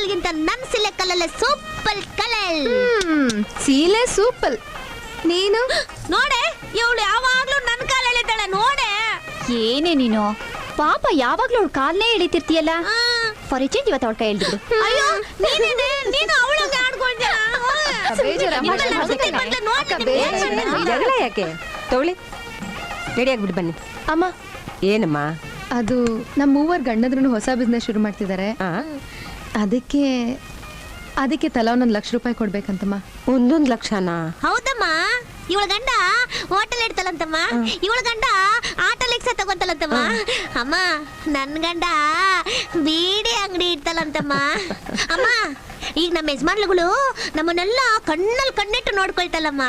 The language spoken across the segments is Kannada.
ಕಲ್ಲಿಗಿಂತ ನನ್ ಸಿಲೆ ಕಲ್ಲಲ್ಲೇ ಸೂಪರ್ ಕಲಲ್. ಸೀಲೆ ಸೂಪಲ್. ನೀನು ನೋಡೆ ಇವಳು ಯಾವಾಗ್ಲೂ ನನ್ ಕಾಲ ಎಳಿತಾಳೆ ನೋಡೆ. ಏನೇ ನೀನು ಪಾಪ ಯಾವಾಗ್ಲೂ ಅವಳು ಕಾಲ್ನೇ ಎಳಿತಿರ್ತೀಯಲ್ಲ. ಫಾರ್ ಚೇಂಜ್ ಇವತ್ತು ಅವಳ ಕೈ ಎಳ್ದಿದ್ರು. ಅಯ್ಯೋ ನೀನು ಅವಳಂಗೆ ಆಡ್ಕೊಳ್ತೀಯ. ಜಗಳ ಯಾಕೆ? ತಗೊಳ್ಳಿ, ರೆಡಿ ಆಗ್ಬಿಟ್ಟು ಬನ್ನಿ. ಅಮ್ಮ, ಏನಮ್ಮ? ಅದು ನಮ್ಮ ಮೂವರ್ ಗಂಡದ್ರೂ ಹೊಸ ಬಿಸ್ನೆಸ್ ಶುರು ಮಾಡ್ತಿದ್ದಾರೆ. ಅದಕ್ಕೆ ತಲಾ 1 ಲಕ್ಷ ರೂಪಾಯಿ ಕೊಡ್ಬೇಕಂತಮ್ಮ. 1 ಲಕ್ಷನಾ? ಹೌದಮ್ಮ. ಇವಳ ಗಂಡ ಹೋಟೆಲ್ ಇಡ್ತಾಳಂತಮ್ಮ, ಇವಳ ಗಂಡ ಆಟೋ ರಿಕ್ಷಾ ತಗೊಂತಲಂತಮ್ಮ. ಅಮ್ಮ ನನ್ ಗಂಡ ಬೀಡಿ ಅಂಗಡಿ ಇಡ್ತಾಳಂತಮ್ಮ. ಅಮ್ಮ ಈಗ ನಮ್ಮ ಯಜಮಾನ್ಗಳು ನಮ್ಮನ್ನೆಲ್ಲ ಕಣ್ಣಲ್ಲಿ ಕಣ್ಣಿಟ್ಟು ನೋಡ್ಕೊಳ್ತಲ್ಲಮ್ಮ.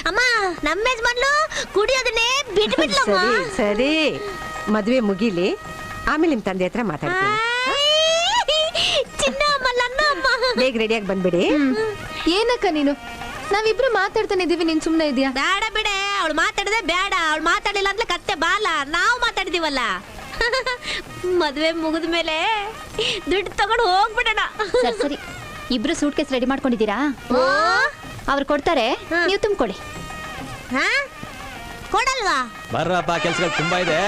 ಅಮ್ಮ ನಮ್ಮ ಯಜಮಾನ್ಲು ಕುಡಿಯೋದನ್ನೇ ಬಿಟ್ಬಿಟ್ಲಮ್ಮ. ಸರಿ, ಮದ್ವೆ ಮುಗಿಲಿ, ಆಮೇಲೆ ನಿಮ್ ತಂದೆ ಹತ್ರ ಮಾತಾಡ್ತೀನಿ. ಚಿನ್ನ ಅಮ್ಮ, ನನ್ನ ಅಮ್ಮ. ಬೇಗ ರೆಡಿಯಾಗಿ ಬಂದ್ಬಿಡಿ. ಏನಕ್ಕ ನೀನು? ನಾವಿಬ್ರು ಮಾತಾಡ್ತಾನೆ ಇದೀವಿ, ನೀನ್ ಸುಮ್ನೆ ಇದೀಯಾ? ಬೇಡ ಬಿಡೆ, ಅವಳು ಮಾತಾಡದೆ ಬೇಡ. ಅವಳು ಮಾತಾಡಿಲ್ಲ ಅಂದ್ರೆ ಕತ್ತೆ ಬಾಲ. ನಾವು ಮಾತಾಡಿದೀವಲ್ಲ. ಮದ್ವೆ ಮುಗಿದ ಮೇಲೆ ದುಡ್ಡು ತಗೊಂಡು ಹೋಗ್ಬಿಡೋಣ. ಸರಿ ಇಬ್ರು ಸೂಟ್ ಕೇಸ್ ರೆಡಿ ಮಾಡ್ಕೊಂಡಿದ್ದೀರಾ? ಅವ್ರು ಕೊಡ್ತಾರೆ, ನೀವು ತುಂಬಿಕೊಡಿ. ಕೊಡಲ್ವಾ? ಬರ್ರಪ್ಪ, ಕೆಲ್ಸಗಳು ತುಂಬಾ ಇದೆ.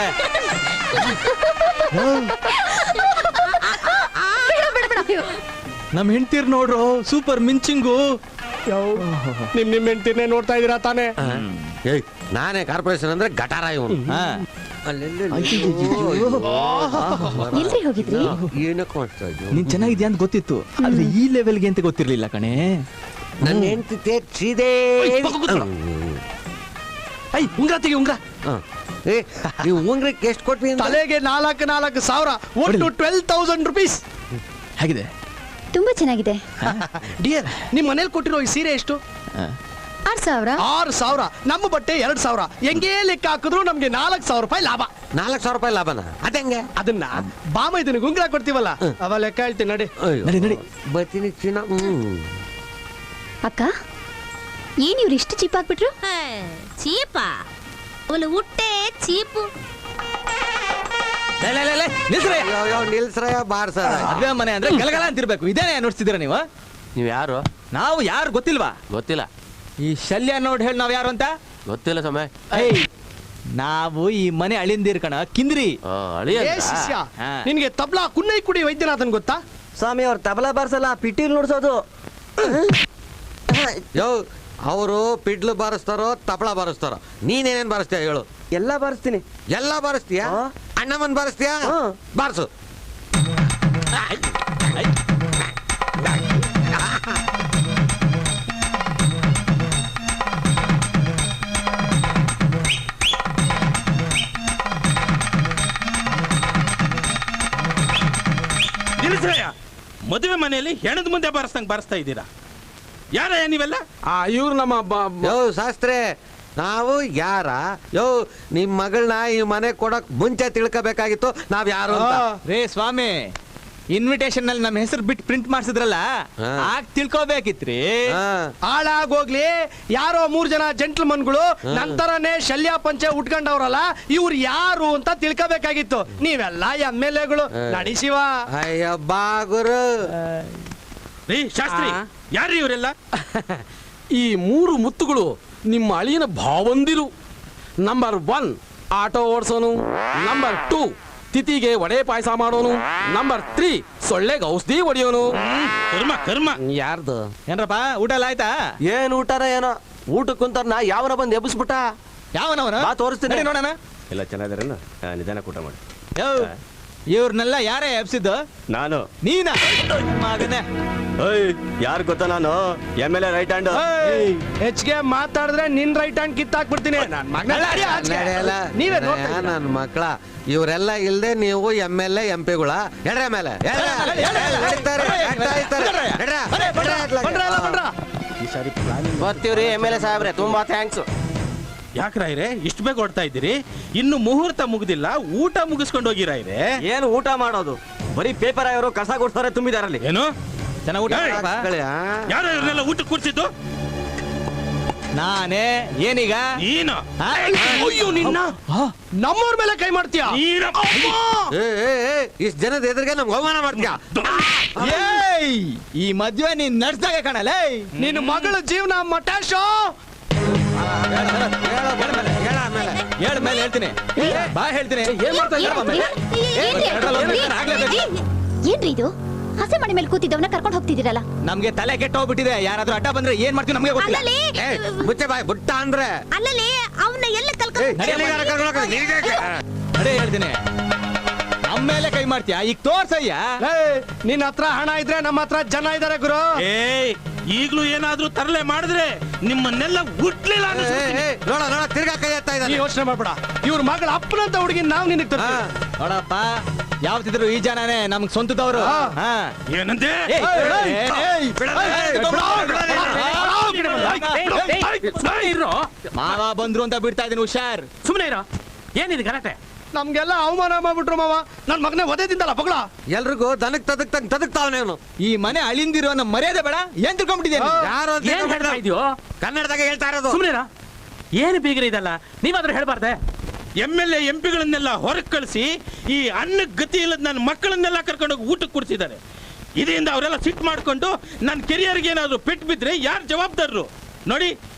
ನಮ್ ಹೆಂಡ್ತೀರ್ ನೋಡ್ರು, ಸೂಪರ್ ಮಿಂಚಿಂಗು. ನಿಮ್ ಹೆಂಡ್ತಿರ್ನೇ ನೋಡ್ತಾ ಇದೀರಾ ತಾನೇ? ನಾನೇ ಕಾರ್ಪೊರೇಷನ್ ಅಂದ್ರೆ ಗಟಾರ ಇವನು. ಎಲ್ರಿ ಹೋಗಿದ್ರಿ? ಏನಕ್ಕೆ ಮಾಡ್ತಾ ಇದ್ದೆ? ನೀನ್ ಚೆನ್ನಾಗಿದ್ಯಾ ಅಂತ ಗೊತ್ತಿತ್ತು, ಆದ್ರೆ ಈ ಲೆವೆಲ್ಗೆ ಅಂತ ಗೊತ್ತಿರ್ಲಿಲ್ಲ ಕಣೆ. ನನ್ನ ಹೆಂಡ್ತಿ ಸೀದೆ ಉಂಗ್ರ ತೆಗಿ, ಉಂಗ್ರ. ನೀವು ಉಂಗ್ರಕ್ಕೆ ಎಷ್ಟು ಕೊಟ್ವಿ? ತಲೆಗೆ 4,000 ಒಟ್ಟು 12,000 ರುಪೀಸ್. ಹೇಗಿದೆ? ತುಂಬಾ ಚೆನ್ನಾಗಿದೆ. ಡಿಯರ್, ನಿಮ್ ಮನೇಲಿ ಕೊಟ್ಟಿರೋ ಈ ಸೀರೆ ಎಷ್ಟು? 6,000. 6,000. ನಮ್ಮ ಬಟ್ಟೆ 2,000. ಹೆಂಗೇ ಲೆಕ್ಕ ಹಾಕಿದ್ರು ನಮ್ಗೆ 4,000 ರೂಪಾಯಿ ಲಾಭ. 4,000 ರೂಪಾಯಿ ಲಾಭನ? ಅದಂಗೆ? ಅದನ್ನ ಬಾಮ ಇದನ್ನ ಗುಂಗ್ರ ಕೊಡ್ತೀವಲ್ಲ, ಅವ ಲೆಕ್ಕ ಹೇಳ್ತೀನಿ ನಡಿ. ನಡಿ. ಬರ್ತೀನಿ ಚಿನ್ನ. ಅಕ್ಕ, ಏನ್ ಇವ್ರು ಇಷ್ಟು ಚೀಪ್ ಆಗ್ಬಿಟ್ರು? ಚೀಪ ಅವಳು ಹುಟ್ಟೆ ಚೀಪು. ನಿಲ್ಸ್ರಯ ಬಾರ್ಸದ. ಅದೇ ಮನೆ ಅಂದ್ರೆ ಗಲಗಲ ಅಂತಿರ್ಬೇಕು. ಇದೇನೆ ನೋಡ್ತಿದ್ದೀರಾ ನೀವು? ನೀವ್ ಯಾರು? ನಾವು ಯಾರು ಗೊತ್ತಿಲ್ವಾ? ಗೊತ್ತಿಲ್ಲ. ಈ ಶಲ್ಯ ನೋಡಿ ಹೇಳಿ ನಾವ್ ಯಾರು ಅಂತ ಗೊತ್ತಿಲ್ಲ ಸಮಯ. ನಾವು ಈ ಮನೆ ಅಳಿಂದಿರ್ ಕಣ, ಕಿಂದ್ರಿ. ಶಿಷ್ಯ, ನಿನ್ಗೆ ತಬ್ಲಾ ಕುನ್ನೈ ಕುಡಿ ವೈದ್ಯನಾಥನ್ ಗೊತ್ತಾ? ಸ್ವಾಮಿ, ಅವ್ರ ತಬಲಾ ಬಾರ್ಸಲ್ಲ, ಪಿಟೀಲ್ ನುಡ್ಸೋದು. ಯೋ, ಅವರು ಪಿಡ್ಲು ಬಾರಿಸ್ತಾರೋ ತಬಲಾ ಬಾರಿಸ್ತಾರೋ? ನೀನೇನೇನ್ ಬಾರಿಸ್ತೀಯ ಹೇಳು? ಎಲ್ಲ ಬಾರಿಸ್ತೀನಿ. ಎಲ್ಲ ಬಾರಿಸ್ತೀಯ? ಅಣ್ಣಮ್ಮನ್ ಬಾರಿಸ್ತೀಯ? ಬಾರಿಸು. ಮದುವೆ ಮನೆಯಲ್ಲಿ ಹೆಣದ ಮುಂದೆ ಬಾರಿಸ್ತಾ ಇದ್ದೀರಾ? ಯಾರ ನೀವೆಲ್ಲ? ಇವ್ರು ನಮ್ಮ ಯೋ ಶಾಸ್ತ್ರಿ, ನಾವು ಯಾರ? ಯೋ, ನಿಮ್ ಮಗಳನ್ನ ಈ ಮನೆ ಕೊಡಕ್ ಮುಂಚೆ ತಿಳ್ಕೋಬೇಕಾಗಿತ್ತು ನಾವ್ ಯಾರು ಅಂತ. ರೇ ಸ್ವಾಮಿ, ಇನ್ವಿಟೇಷನ್ ನಲ್ಲಿ ನಮ್ಮ ಹೆಸರು ಬಿಟ್ಟು ಪ್ರಿಂಟ್ ಮಾಡ್ಸಿದ್ರಲ್ಲ, ಆಗ ತಿಳ್ಕೋಬೇಕಿತ್ರಿ. ಹಾಳಾಗೋಗ್ಲಿ, ಯಾರೋ 3 ಜನ ಜೆಂಟ್ಲ್ಮನ್ಗಳು ನಂತರನೇ ಶಲ್ಯ ಪಂಚೆ ಉಟ್ಕೊಂಡವ್ರಲ್ಲ, ಇವ್ರು ಯಾರು ಅಂತ ತಿಳ್ಕೋಬೇಕಾಗಿತ್ತು. ನೀವೆಲ್ಲ MLAಗಳು. ನಡಿ ಶಿವ. ಅಯ್ಯ ಬಾಗುರು. ರೀ ಶಾಸ್ತ್ರಿ, ಯಾರು ಇವರೆಲ್ಲ? ಈ 3 ಮುತ್ತುಗಳು ನಿಮ್ಮ ಅಳಿಯನ ಭಾವಂದಿರು. ನಂಬರ್ 1 ಆಟೋ ಓಡಿಸೋನು. ನಂಬರ್ 2 ತಿಥಿಗೆ ವಡೆ ಪಾಯಸ ಮಾಡೋನು. ನಂಬರ್ 3 ಸೊಳ್ಳೆಗೆ ಔಷಧಿ ಹೊಡಿಯೋನು. ಕರ್ಮ. ಯಾರ್ದು? ಏನ್ರಪ್ಪ, ಊಟ ಎಲ್ಲ ಆಯ್ತಾ? ಏನ್ ಊಟಾರ ಏನೋ, ಊಟಕ್ಕೆ ಕುಂತಾರ ಯಾವನ ಬಂದು ಎಬ್ಬಿಸ್ಬಿಟ್ಟ. ಯಾವನವನ? ತೋರಿಸ್ತೀನಿ ನೋಡೋಣ. ಎಲ್ಲ ಚೆನ್ನಾಗಿದಾರೇನ? ನಿಧಾನ ಕೂಟ ಮಾಡಿ. ಇವ್ರನ್ನೆಲ್ಲ ಯಾರೇ ಎಬ್ಸಿದ್ದು? ನಾನು. ನೀನಾ? ಮಗನೇ, ಯಾರು ಗೊತ್ತಾ? ನಾನು MLA ರೈಟ್ ಹ್ಯಾಂಡ್. ಹೆಚ್ಚಿಗೆ ಮಾತಾಡಿದ್ರೆ ನಿನ್ ರೈಟ್ ಹ್ಯಾಂಡ್ ಕಿತ್ತಾಕ್ಬಿಡ್ತೀನಿ. ನೀವೇ ನನ್ ಮಕ್ಳ, ಇವರೆಲ್ಲ ಇಲ್ದೆ ನೀವು MLA MP ಗಳ ಎಡ್ರೆ ಮೇಲೆ ಬರ್ತೀವ್ರಿ MLA ಸಾಹೇಬ್ರೆ, ತುಂಬಾ ಥ್ಯಾಂಕ್ಸ್. ಯಾಕ್ರಾಯ್ರೆ ಇಷ್ಟು ಬೇಗ ಹೊಡ್ತಾ ಇದ್ದೀರಿ? ಇನ್ನು ಮುಹೂರ್ತ ಮುಗ್ದಿಲ್ಲ, ಊಟ ಮುಗಿಸ್ಕೊಂಡು ಹೋಗಿರಾಯ್ರೆ. ಏನು ಊಟ ಮಾಡೋದು? ಬರೀ ಪೇಪರ್ ಅವರು ಕಸ ಕೊಡ್ತಾರೆ ತುಂಬಿದಾರಲ್ಲಿ. ಏನು ಚೆನ್ನಾಗಿ ಊಟ ಯಾರು ಇವ್ರನ್ನೆಲ್ಲ ಊಟ ಕೂರ್ಸಿದ್ದು? ನಾನೇ ಏನೀಗ ನೀನು ಆ? ಅಯ್ಯೋ ನಿನ್ನ ನಮ್ಮವ್ರ ಮೇಲೆ ಕೈ ಮಾಡ್ತೀಯ ಇಷ್ಟು ಜನದ ಎದುರಿಗೆ ನಮ್ಗೆ ಅವಮಾನ ಮಾಡ್ತೀಯಾ? ಏಯ್ ಈ ಮದ್ವೆ ನೀನ್ ನಡ್ಸ್ದಾಗ ಕಾಣಲ್ಲ ನಿನ್ನ ಮಗಳ ಜೀವನ ಮಟಾಶೋ. ಹೇಳ ಮೇಲೆ ಹೇಳ್ತೀನಿ ಬಾ ಹೇಳ್ತೀನಿ ಏನ್ ಮಾಡ್ತಾ ಇದ್ದೀರಾ? ಏನ್ರಿ ಇದು ಹಸೆ ಮನೆ ಮೇಲೆ ಕೂತಿದ್ದವನ್ನ ಕರ್ಕೊಂಡು ಹೋಗ್ತಿದ್ದೀರಲ್ಲ? ನಮ್ಗೆ ತಲೆ ಕೆಟ್ಟ ಹೋಗ್ಬಿಟ್ಟಿದೆ. ಯಾರಾದ್ರೂ ಅಡ್ಡ ಬಂದ್ರೆ ಏನ್ ಮಾಡ್ತೀವಿ ನಮ್ಗೆ ಗೊತ್ತಿಲ್ಲ. ಅಲ್ಲಲ್ಲಿ ಮುಚ್ಚೆ ಬಾಯ್ ಬುಟ್ಟ ಅಂದ್ರೆ ಅಲ್ಲಲ್ಲಿ ಅವನ್ನ ಎಲ್ಲ ಅದೇ ಹೇಳ್ತೀನಿ ನಮ್ಮ ಮೇಲೆ ಕೈ ಮಾಡ್ತೀಯಾ? ಈಗ ತೋರ್ಸಯ್ಯ. ನಿನ್ನ ಹತ್ರ ಹಣ ಇದ್ರೆ ನಮ್ಮ ಹತ್ರ ಜನ ಇದಾರೆ ಗುರು. ಏಯ್ ಈಗ್ಲೂ ಏನಾದ್ರೂ ತರಲೆ ಮಾಡಿದ್ರೆ ನಿಮ್ಮನ್ನೆಲ್ಲ ಹುಟ್ಲಿಲ್ಲ ನೋಡ ನೋಡ ತಿರ್ಗಾ ಕೈ ಎತ್ತಾ ನೀ ಇದ್ದಾನೆ. ಯೋಚನೆ ಮಾಡ್ಬೇಡ. ಇವ್ರ ಮಗಳ ಅಪ್ಪನಂತ ಹುಡುಗಿ ನಾವ್ ನಿನಗೆ ತರ್ತೀವಿ. ನೋಡಪ್ಪ ಯಾವ್ದಿದ್ರು ಈ ಜನನೇ ನಮ್ಗ್ ಸ್ವಂತದವ್ರು. ಹಾ. ಏನಂದೆ ಏಯ್, ಏಯ್, ಮಾವ ಬಂದ್ರು ಅಂತ ಬಿಡ್ತಾ ಇದೀನಿ, ಹುಷಾರ್. ಸುಮ್ಮನೆ ಇರೋ. ಏನಿದೆ ಗಲಾಟೆ? ನಮ್ಗೆಲ್ಲ ಅವಮಾನ ಮಾಡ್ಬಿಟ್ರು ಮಾವ. ನನ್ ಮಗನೇ ಒದೇದಿಂದಲ್ಲ ಬಗಳ. ಎಲ್ರಿಗೂ ದನಕ್ ತದಕ್ತಾವನೆ ಅವನು. ಈ ಮನೆ ಅಳಿಂದಿರೋ ನಮ್ಮ ಮರ್ಯಾದೆ ಬೇಡ ಏನ್ ತಿಳ್ಕೊಂಡ್ಬಿಟ್ಟಿದ್ದೇನೆ. ಯಾರು ಅಂತ ಏನ್ ಹೇಳ್ತಾ ಇದೆಯೋ? ಕನ್ನಡದಾಗ ಹೇಳ್ತಾ ಇರೋದು. ಸುಮ್ಮನೆ ಇರೋ. ಏನು ಬೀಗ್ರಿ ಇದಲ್ಲ, ನೀವಾದ್ರೂ ಹೇಳ್ಬಾರ್ದೆ? MLA MP ಗಳನ್ನೆಲ್ಲ ಹೊರಗೆ ಕಳಿಸಿ ಈ ಅನ್ನಕ್ಕೆ ಗತಿ ಇಲ್ಲದ ನನ್ನ ಮಕ್ಕಳನ್ನೆಲ್ಲ ಕರ್ಕೊಂಡೋಗಿ ಊಟಕ್ಕೆ ಕೊಡ್ತಿದ್ದಾರೆ. ಇದರಿಂದ ಅವರೆಲ್ಲ ಸಿಟ್ಟು ಮಾಡ್ಕೊಂಡು ನನ್ನ ಕೆರಿಯರ್ಗೆ ಏನಾದ್ರು ಪೆಟ್ಟು ಬಿದ್ರೆ ಯಾರು ಜವಾಬ್ದಾರರು? ನೋಡಿ,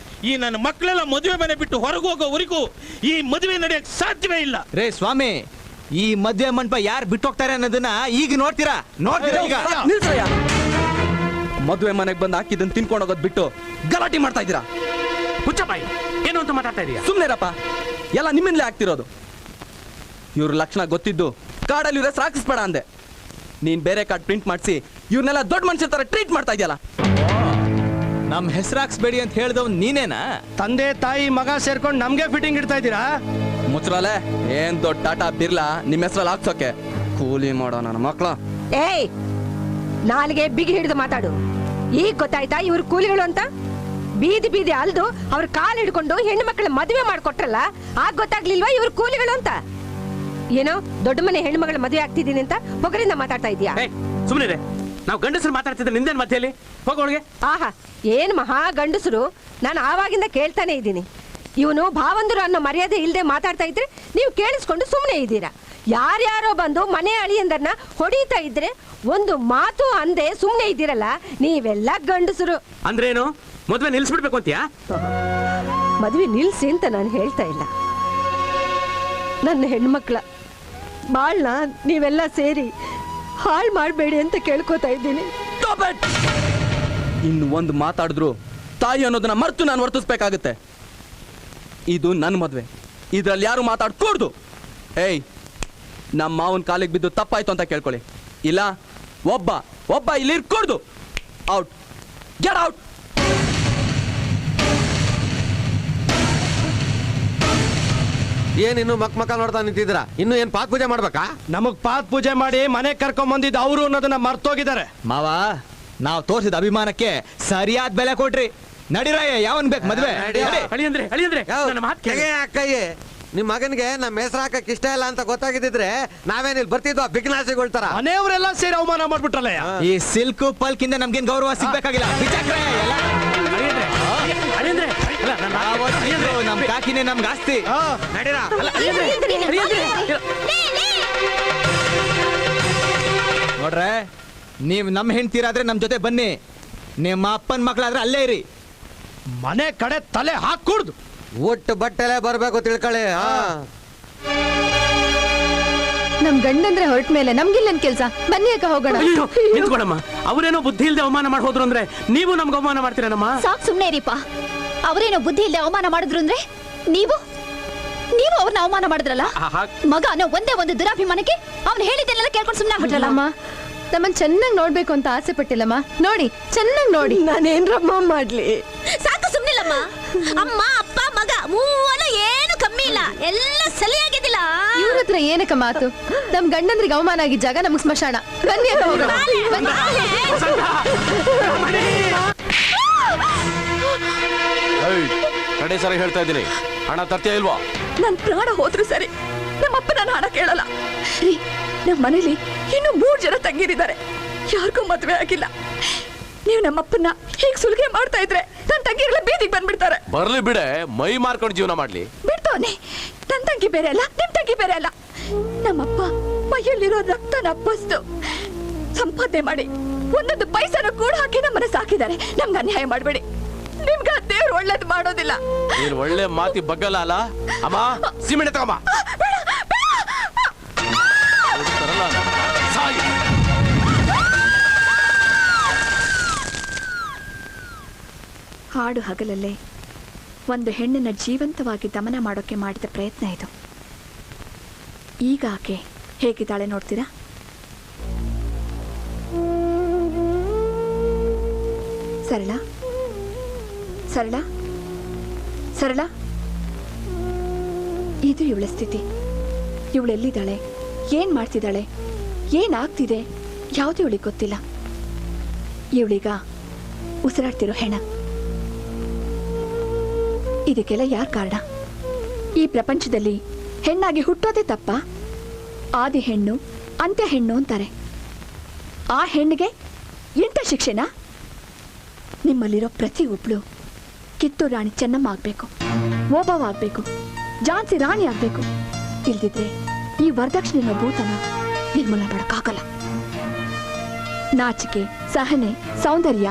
ಈ ನನ್ನ ಮಕ್ಕಳೆಲ್ಲ ಮದುವೆ ಮನೆ ಬಿಟ್ಟು ಹೊರಗೆ ಹೋಗೋವರೆಗೂ ಈ ಮದುವೆ ನಡೆಯಕ್ಕೆ ಸಾಧ್ಯವೇ ಇಲ್ಲ. ರೇ ಸ್ವಾಮಿ, ಈ ಮದ್ವೆ ಮಂಟಪ ಯಾರು ಬಿಟ್ಟು ಹೋಗ್ತಾರೆ ಅನ್ನೋದನ್ನ ಈಗ ನೋಡ್ತೀರಾ ಈಗ. ನಿಲ್ಸಯ್ಯ. ಮದುವೆ ಮನೆಗೆ ಬಂದು ಹಾಕಿದ್ದನ್ನು ತಿನ್ಕೊಂಡು ಹೋಗೋದ್ ಬಿಟ್ಟು ಗಲಾಟೆ ಮಾಡ್ತಾ ಇದ್ದೀರಾ. ಹುಚ್ಚಪ್ಪಾಯಿ, ಏನು ಅಂತ ಮಾತಾಡ್ತಾ ಇದೀಯಾ? ಸುಮ್ನೆರಪ್ಪ, ಎಲ್ಲ ನಿಮ್ಮಿಂದಲೇ ಆಗ್ತಿರೋದು. ಇವ್ರ ಲಕ್ಷಣ ಗೊತ್ತಿದ್ದು ಕಾರ್ಡಲ್ಲಿ ಇವ್ರ ಹೆಸರು ಹಾಕಿಸ್ಬೇಡ ಅಂದೆ. ನೀನ್ ಬೇರೆ ಕಾರ್ಡ್ ಪ್ರಿಂಟ್ ಮಾಡಿಸಿ ಇವ್ರನ್ನೆಲ್ಲ ದೊಡ್ಡ ಮನುಷ್ಯರ ತರ ಟ್ರೀಟ್ ಮಾಡ್ತಾ ಇದೆಯಲ್ಲ. ನಮ್ ಹೆಸರು ಹಾಕ್ಸ್ಬೇಡಿ ಅಂತ ಹೇಳ್ದವ್ ನೀನೇನಾ? ತಂದೆ ತಾಯಿ ಮಗ ಸೇರ್ಕೊಂಡು ನಮ್ಗೆ ಫಿಟ್ಟಿಂಗ್ ಇಡ್ತಾ ಇದ್ದೀರಾ? ಮುಚ್ರಲೆ, ಏನ್ ದೊಡ್ಡ ಟಾಟಾ ಬಿರ್ಲಾ ನಿಮ್ಮ ಹೆಸರಲ್ಲಿ ಹಾಕ್ಸೋಕೆ. ಕೂಲಿ ಮಾಡೋ ನನ್ನ ಮಕ್ಳು. ಏಯ್, ನಾಲ್ಗೆ ಬಿಗಿ ಹಿಡಿದು ಮಾತಾಡು. ಈಗ ಗೊತ್ತಾಯ್ತಾ ಇವ್ರ ಕೂಲಿಗಳು ಅಂತ? ಬೀದಿ ಬೀದಿ ಅಲ್ದು ಅವ್ರ ಕಾಲ್ ಹಿಡ್ಕೊಂಡು ಹೆಣ್ಣು ಮಕ್ಕಳ ಮದುವೆ ಮಾಡ್ಕೊಟ್ರಲ್ಲ, ಆಗ ಗೊತ್ತಾಗ್ಲಿಲ್ವಾ ಇವ್ರ ಕೂಲಿಗಳು ಅಂತ? ಏನೋ ದೊಡ್ಡ ಮನೆ ಹೆಣ್ಣು ಮಗಳ ಮದುವೆ ಆಗ್ತಿದ್ದೀನಿ ಅಂತ ಪೊಗರಿಂದ ಮಾತಾಡ್ತಾ ಇದೀಯಾ? ಸುಮ್ಮನೆ ನಾವು ಗಂಡಸರು ಮಾತಾಡ್ತಿದ್ರೆ ನಿಂದೇನ್ ಮಧ್ಯದಲ್ಲಿ ಹೋಗೋಳಿಗೆ. ಆಹಾ, ಏನ್ ಮಹಾ ಗಂಡಸರು. ನಾನು ಆವಾಗಿಂದ ಕೇಳ್ತಾನೆ ಇದ್ದೀನಿ. ಇವನು ಭಾವಂದರು ಅನ್ನೋ ಮರ್ಯಾದೆ ಇಲ್ಲದೆ ಮಾತಾಡ್ತಾ ಇದ್ರೆ ನೀವು ಕೇಳಿಸ್ಕೊಂಡು ಸುಮ್ಮನೆ ಇದ್ದೀರಾ. ಯಾರ್ಯಾರೋ ಬಂದು ಮನೆ ಅಳಿಯಂದರ್ನ ಹೊಡಿತಾ ಇದ್ರೆ ಒಂದು ಮಾತು ಅಂದೆ ಸುಮ್ಮನೆ ಇದ್ದೀರಲ್ಲ, ನೀವೆಲ್ಲ ಗಂಡಸರು. ಅಂದ್ರೇನು? ಮದುವೆ ನಿಲ್ಸ್ಬಿಡ್ಬೇಕು ಅಂತೀಯಾ? ಮದುವೆ ನಿಲ್ಸಿ ಅಂತ ನಾನು ಹೇಳ್ತಾ ಇಲ್ಲ. ನನ್ನ ಹೆಣ್ಮಕ್ಳ ಬಾಳ್ನ ನೀವೆಲ್ಲ ಸೇರಿ ಹಾಳು ಮಾಡಬೇಡಿ ಅಂತ ಕೇಳ್ಕೊತಾ ಇದ್ದೀನಿ. ಇನ್ನು ಒಂದು ಮಾತಾಡಿದ್ರು ತಾಯಿ ಅನ್ನೋದನ್ನ ಮರ್ತು ನಾನು ವರ್ತಿಸ್ಬೇಕಾಗುತ್ತೆ. ಇದು ನನ್ನ ಮದ್ವೆ, ಇದ್ರಲ್ಲಿ ಯಾರು ಮಾತಾಡ್ಕೊಡ್ದು. ಏಯ್, ನಮ್ಮ ಮಾವನ ಕಾಲಿಗೆ ಬಿದ್ದು ತಪ್ಪಾಯ್ತು ಅಂತ ಕೇಳ್ಕೊಳ್ಳಿ. ಇಲ್ಲ ಒಬ್ಬ ಇಲ್ಲಿ ಇರ್ಕೊಡ್ದು. Out, get out. ಏನ್ ಇನ್ನು ಮಕ್ಕ ನೋಡ್ತಾ ನಿಂತಿದ್ದೀರಾ? ಇನ್ನು ಏನ್ ಪಾತ್ ಪೂಜೆ ಮಾಡ್ಬೇಕಾ? ನಮಗ್ ಪಾತ್ ಪೂಜೆ ಮಾಡಿ ಮನೆ ಕರ್ಕೊಂಡ್ ಬಂದಿದ್ದು ಅವರು ಅನ್ನೋದನ್ನ ಮರ್ತೋಗಿದ್ದಾರೆ. ಮಾವ, ನಾವು ತೋರಿಸಿದ ಅಭಿಮಾನಕ್ಕೆ ಸರಿಯಾದ ಬೆಲೆ ಕೊಟ್ರಿ. ನಡಿರಾಯ, ಯಾವನ್ ಬೇಕು ಮದ್ವೆ? ಅಳಿಯಂದ್ರೆ ನನ್ನ ಮಾತು ಕೇಳಿ. ಅಕ್ಕಯ್ಯ, ನಿಮ್ ಮಗನಿಗೆ ನಮ್ಮ ಹೆಸರು ಹಾಕಕ್ ಇಷ್ಟ ಇಲ್ಲ ಅಂತ ಗೊತ್ತಾಗಿದ್ದಿದ್ರೆ ನಾವೇನಿಲ್ಲಿ ಬರ್ತಿದ್ವಾ ಬಿಗ್ನಾಸಿಗಳ ತರ? ಮನೆಯವರೆಲ್ಲ ಸೇರಿ ಅವಮಾನ ಮಾಡ್ಬಿಟ್ರಲ್ಲ. ಈ ಸಿಲ್ಕ್ ಪಲ್ಕಿಂದ ನಮ್ಗೇನ್ ಗೌರವ ಸಿಗ್ಬೇಕಾಗಿಲ್ಲ. ಬಿಚ್ಚಾಕ್ರೆ ಎಲ್ಲ. ಯಾವತ್ತಿದ್ರು ನಮ್ ಕಾಕಿನೇ ನಮ್ಗೆ ಆಸ್ತಿ. ನಡೀರಾ? ನೋಡ್ರೆ, ನೀವ್ ನಮ್ ಹೆಂಡ್ತೀರಾದ್ರೆ ನಮ್ ಜೊತೆ ಬನ್ನಿ, ನಿಮ್ಮ ಅಪ್ಪನ ಮಕ್ಳಾದ್ರೆ ಅಲ್ಲೇ ಇರಿ. ಮನೆ ಕಡೆ ತಲೆ ಹಾಕೂಡ್ದು. ಒಟ್ಟು ಬಟ್ಟೆಲೆ ಬರ್ಬೇಕು ತಿಳ್ಕೊಳ್ಳಿ. ನಮ್ ಗಂಡಂದ್ರೆ ಹೊರಟ ಮೇಲೆ ನಮ್ಗಿಲ್ಲನ್ ಕೆಲ್ಸ. ಬನ್ನಿ ಅಕ್ಕ ಹೋಗೋಣ. ನಿಂತ್ಕೊಳಮ್ಮ, ಅವರೇನೋ ಬುದ್ಧಿ ಇಲ್ದೆ ಅವಮಾನ ಮಾಡಿ ಹೋದ್ರು ಅಂದ್ರೆ ನೀವು ನಮ್ಗೆ ಅವಮಾನ ಮಾಡ್ತೀರೇನಮ್ಮ? ಸಾಕ್ ಸುಮ್ನೆ ಇರಿಪ್ಪ. ಅವರೇನೋ ಬುದ್ಧಿ ಇಲ್ಲದೆ ಅವಮಾನ ಮಾಡಿದ್ರು ಅಂದ್ರೆ ನೀವು ಅವ್ರನ್ನ ಅವಮಾನ ಮಾಡಿದ್ರಲ್ಲ. ಮಗ ಅನ್ನೋ ಒಂದೇ ಒಂದು ದುರಾಭಿಮಾನಕ್ಕೆ ಅವ್ನು ಹೇಳಿದ್ದೆಲ್ಲ ಕೇಳ್ಕೊಂಡು ಸುಮ್ಮನೆ ಆಗ್ಬಿಟ್ರಲ್ಲ. ಅಮ್ಮ, ನಮ್ಮನ್ ಚೆನ್ನಾಗಿ ನೋಡ್ಬೇಕು ಅಂತ ಆಸೆ ಪಟ್ಟಿಲ್ಲಮ್ಮ. ನೋಡಿ, ಚೆನ್ನಾಗಿ ನೋಡಿ. ನಾನೇನ್ರಮ್ಮ ಮಾಡ್ಲಿ? ಸಾಕು ಸುಮ್ನಿಲ್ಲಮ್ಮ. ಅಮ್ಮ ಅಪ್ಪ ಮಗ ಮೂವನು ಏನು ಕಮ್ಮಿ ಇಲ್ಲ, ಎಲ್ಲ ಸರಿಯಾಗಿದ್ದಿಲ್ಲ. ಇವ್ರ ಹತ್ರ ಏನಕ್ಕ ಮಾತು? ನಮ್ ಗಂಡಂದ್ರಿಗೆ ಅವಮಾನ ಆಗಿದ್ದ ಜಾಗ ನಮಗ್ ಸ್ಮಶಾನ. ಬನ್ನಿ ಅಕ್ಕ ಹೋಗೋಣ. ಕಡೆ ಸರಿ ಹೇಳ್ತಾ ಇದ್ದೀನಿ, ಹಣ ತರ್ತೀಯ ಇಲ್ವಾ? ನನ್ ಪ್ರಾಣ ಹೋದ್ರು ಸರಿ, ನಮ್ಮಪ್ಪ ನನ್ನ ಹಣ ಕೇಳಲ್ಲ. ರೀ, ನಮ್ಮ ಮನೇಲಿ ಇನ್ನು 3 ಜನ ತಂಗಿರಿದ್ದಾರೆ, ಯಾರಿಗೂ ಮದ್ವೆ ಆಗಿಲ್ಲ. ನೀವು ನಮ್ಮಪ್ಪನ್ನ ಹೀಗೆ ಸುಲಿಗೆ ಮಾಡ್ತಾ ಇದ್ರೆ ನನ್ನ ತಂಗಿಗಳ ಬೀದಿಗೆ ಬಂದ್ಬಿಡ್ತಾರೆ. ಬರ್ಲಿ ಬಿಡೆ, ಮೈ ಮಾರ್ಕೊಂಡು ಜೀವನ ಮಾಡ್ಲಿ. ಬಿಡ್ತವನೆ, ನನ್ನ ತಂಗಿ ಬೇರೆ ಅಲ್ಲ, ನಿಮ್ ತಂಗಿ ಬೇರೆ ಅಲ್ಲ. ನಮ್ಮಪ್ಪ ಮೈಯಲ್ಲಿರೋ ರಕ್ತನ ಅಪ್ಪಸ್ತು ಸಂಪಾದನೆ ಮಾಡಿ ಒಂದೊಂದು ಪೈಸನ ಕೂಡ ಹಾಕಿ ನಮ್ಮನ್ನ ಸಾಕಿದ್ದಾರೆ. ನಮ್ಗೆ ಅನ್ಯಾಯ ಮಾಡಬೇಡಿ. ನಿಮ್ಗೆ ದೇವ್ರು ಒಳ್ಳೇದು ಮಾಡೋದಿಲ್ಲ. ನೀನ್ ಒಳ್ಳೆ ಮಾತಿ ಬಗ್ಗಲ್ಲ ಅಲ್ಲ ಅಮ್ಮ. ಸಿಮೆಂಟ್ ತಗೊಂಬ. ಹಾಡು ಹಗಲಲ್ಲೇ ಒಂದು ಹೆಣ್ಣನ್ನ ಜೀವಂತವಾಗಿ ದಮನ ಮಾಡೋಕೆ ಮಾಡಿದ ಪ್ರಯತ್ನ ಇದು. ಈಗ ಆಕೆ ಹೇಗಿದ್ದಾಳೆ ನೋಡ್ತೀರಾ? ಸರಳ ಸರಳ ಸರಳ, ಇದು ಇವಳ ಸ್ಥಿತಿ. ಇವಳೆಲ್ಲಿದ್ದಾಳೆ, ಏನ್ ಮಾಡ್ತಿದ್ದಾಳೆ, ಏನಾಗ್ತಿದೆ ಯಾವುದು ಇವಳಿಗೆ ಗೊತ್ತಿಲ್ಲ. ಇವಳೀಗ ಉಸಿರಾಡ್ತಿರೋ ಹೆಣ. ಇದಕ್ಕೆಲ್ಲ ಯಾರ ಕಾರಣ? ಈ ಪ್ರಪಂಚದಲ್ಲಿ ಹೆಣ್ಣಾಗಿ ಹುಟ್ಟೋದೇ ತಪ್ಪ? ಆದಿ ಹೆಣ್ಣು ಅಂತ್ಯ ಹೆಣ್ಣು ಅಂತಾರೆ. ಆ ಹೆಣ್ಣಿಗೆ ಎಂಥ ಶಿಕ್ಷೆನಾ? ನಿಮ್ಮಲ್ಲಿರೋ ಪ್ರತಿ ಒಬ್ಳು ಕಿತ್ತೂರು ರಾಣಿ ಚೆನ್ನಮ್ಮ ಆಗ್ಬೇಕು, ಓಬವ್ವ ಆಗ್ಬೇಕು, ಝಾನ್ಸಿ ರಾಣಿ ಆಗ್ಬೇಕು. ಇಲ್ದಿದ್ರೆ ಈ ವರದಕ್ಷಿಣೆ ಭೂತನ ನಿರ್ಮೂಲನೆ ಮಾಡೋಕ್ಕಾಗಲ್ಲ. ನಾಚಿಕೆ, ಸಹನೆ, ಸೌಂದರ್ಯ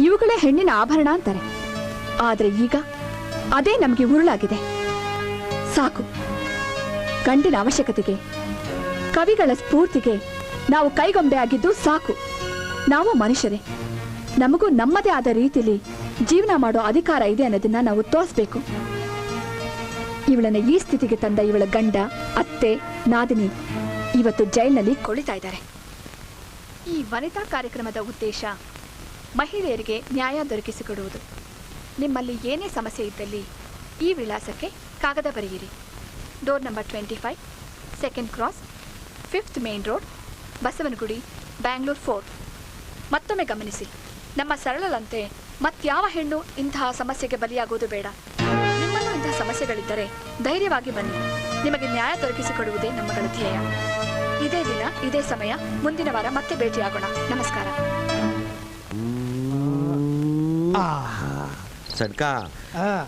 ಇವುಗಳೇ ಹೆಣ್ಣಿನ ಆಭರಣ ಅಂತಾರೆ. ಆದ್ರೆ ಈಗ ಅದೇ ನಮಗೆ ಉರುಳಾಗಿದೆ. ಸಾಕು, ಗಂಡಿನ ಅವಶ್ಯಕತೆಗೆ, ಕವಿಗಳ ಸ್ಫೂರ್ತಿಗೆ ನಾವು ಕೈಗೊಂಬೆ ಆಗಿದ್ದು ಸಾಕು. ನಾವು ಮನುಷ್ಯರೇ, ನಮಗೂ ನಮ್ಮದೇ ಆದ ರೀತಿಯಲ್ಲಿ ಜೀವನ ಮಾಡೋ ಅಧಿಕಾರ ಇದೆ ಅನ್ನೋದನ್ನ ನಾವು ತೋರಿಸ್ಬೇಕು. ಇವಳನ್ನ ಈ ಸ್ಥಿತಿಗೆ ತಂದ ಇವಳ ಗಂಡ, ಅತ್ತೆ, ನಾದಿನಿ ಇವತ್ತು ಜೈಲಿನಲ್ಲಿ ಕೊಳಿತಾ ಇದ್ದಾರೆ. ಈ ವನಿತಾ ಕಾರ್ಯಕ್ರಮದ ಉದ್ದೇಶ ಮಹಿಳೆಯರಿಗೆ ನ್ಯಾಯ ದೊರಕಿಸಿಕೊಡುವುದು. ನಿಮ್ಮಲ್ಲಿ ಏನೇ ಸಮಸ್ಯೆ ಇದ್ದಲ್ಲಿ ಈ ವಿಳಾಸಕ್ಕೆ ಕಾಗದ ಬರೆಯಿರಿ. Door number 25, second cross, 5th main road, Basavanagudi, Bangalore 4. ಮತ್ತೊಮ್ಮೆ ಗಮನಿಸಿ, ನಮ್ಮ ಸರಳರಂತೆ ಮತ್ಯಾವ ಹೆಣ್ಣು ಇಂತಹ ಸಮಸ್ಯೆಗೆ ಬಲಿಯಾಗುವುದು ಬೇಡ. ನಿಮ್ಮಲ್ಲೂ ಇಂತಹ ಸಮಸ್ಯೆಗಳಿದ್ದರೆ ಧೈರ್ಯವಾಗಿ ಬನ್ನಿ. ನಿಮಗೆ ನ್ಯಾಯ ದೊರಕಿಸಿಕೊಡುವುದೇ ನಮ್ಮಗಳ ಧ್ಯೇಯ. ಇದೇ ದಿನ, ಇದೇ ಸಮಯ, ಮುಂದಿನ ವಾರ ಮತ್ತೆ ಭೇಟಿಯಾಗೋಣ. ನಮಸ್ಕಾರ. ಸಡ್ಕ,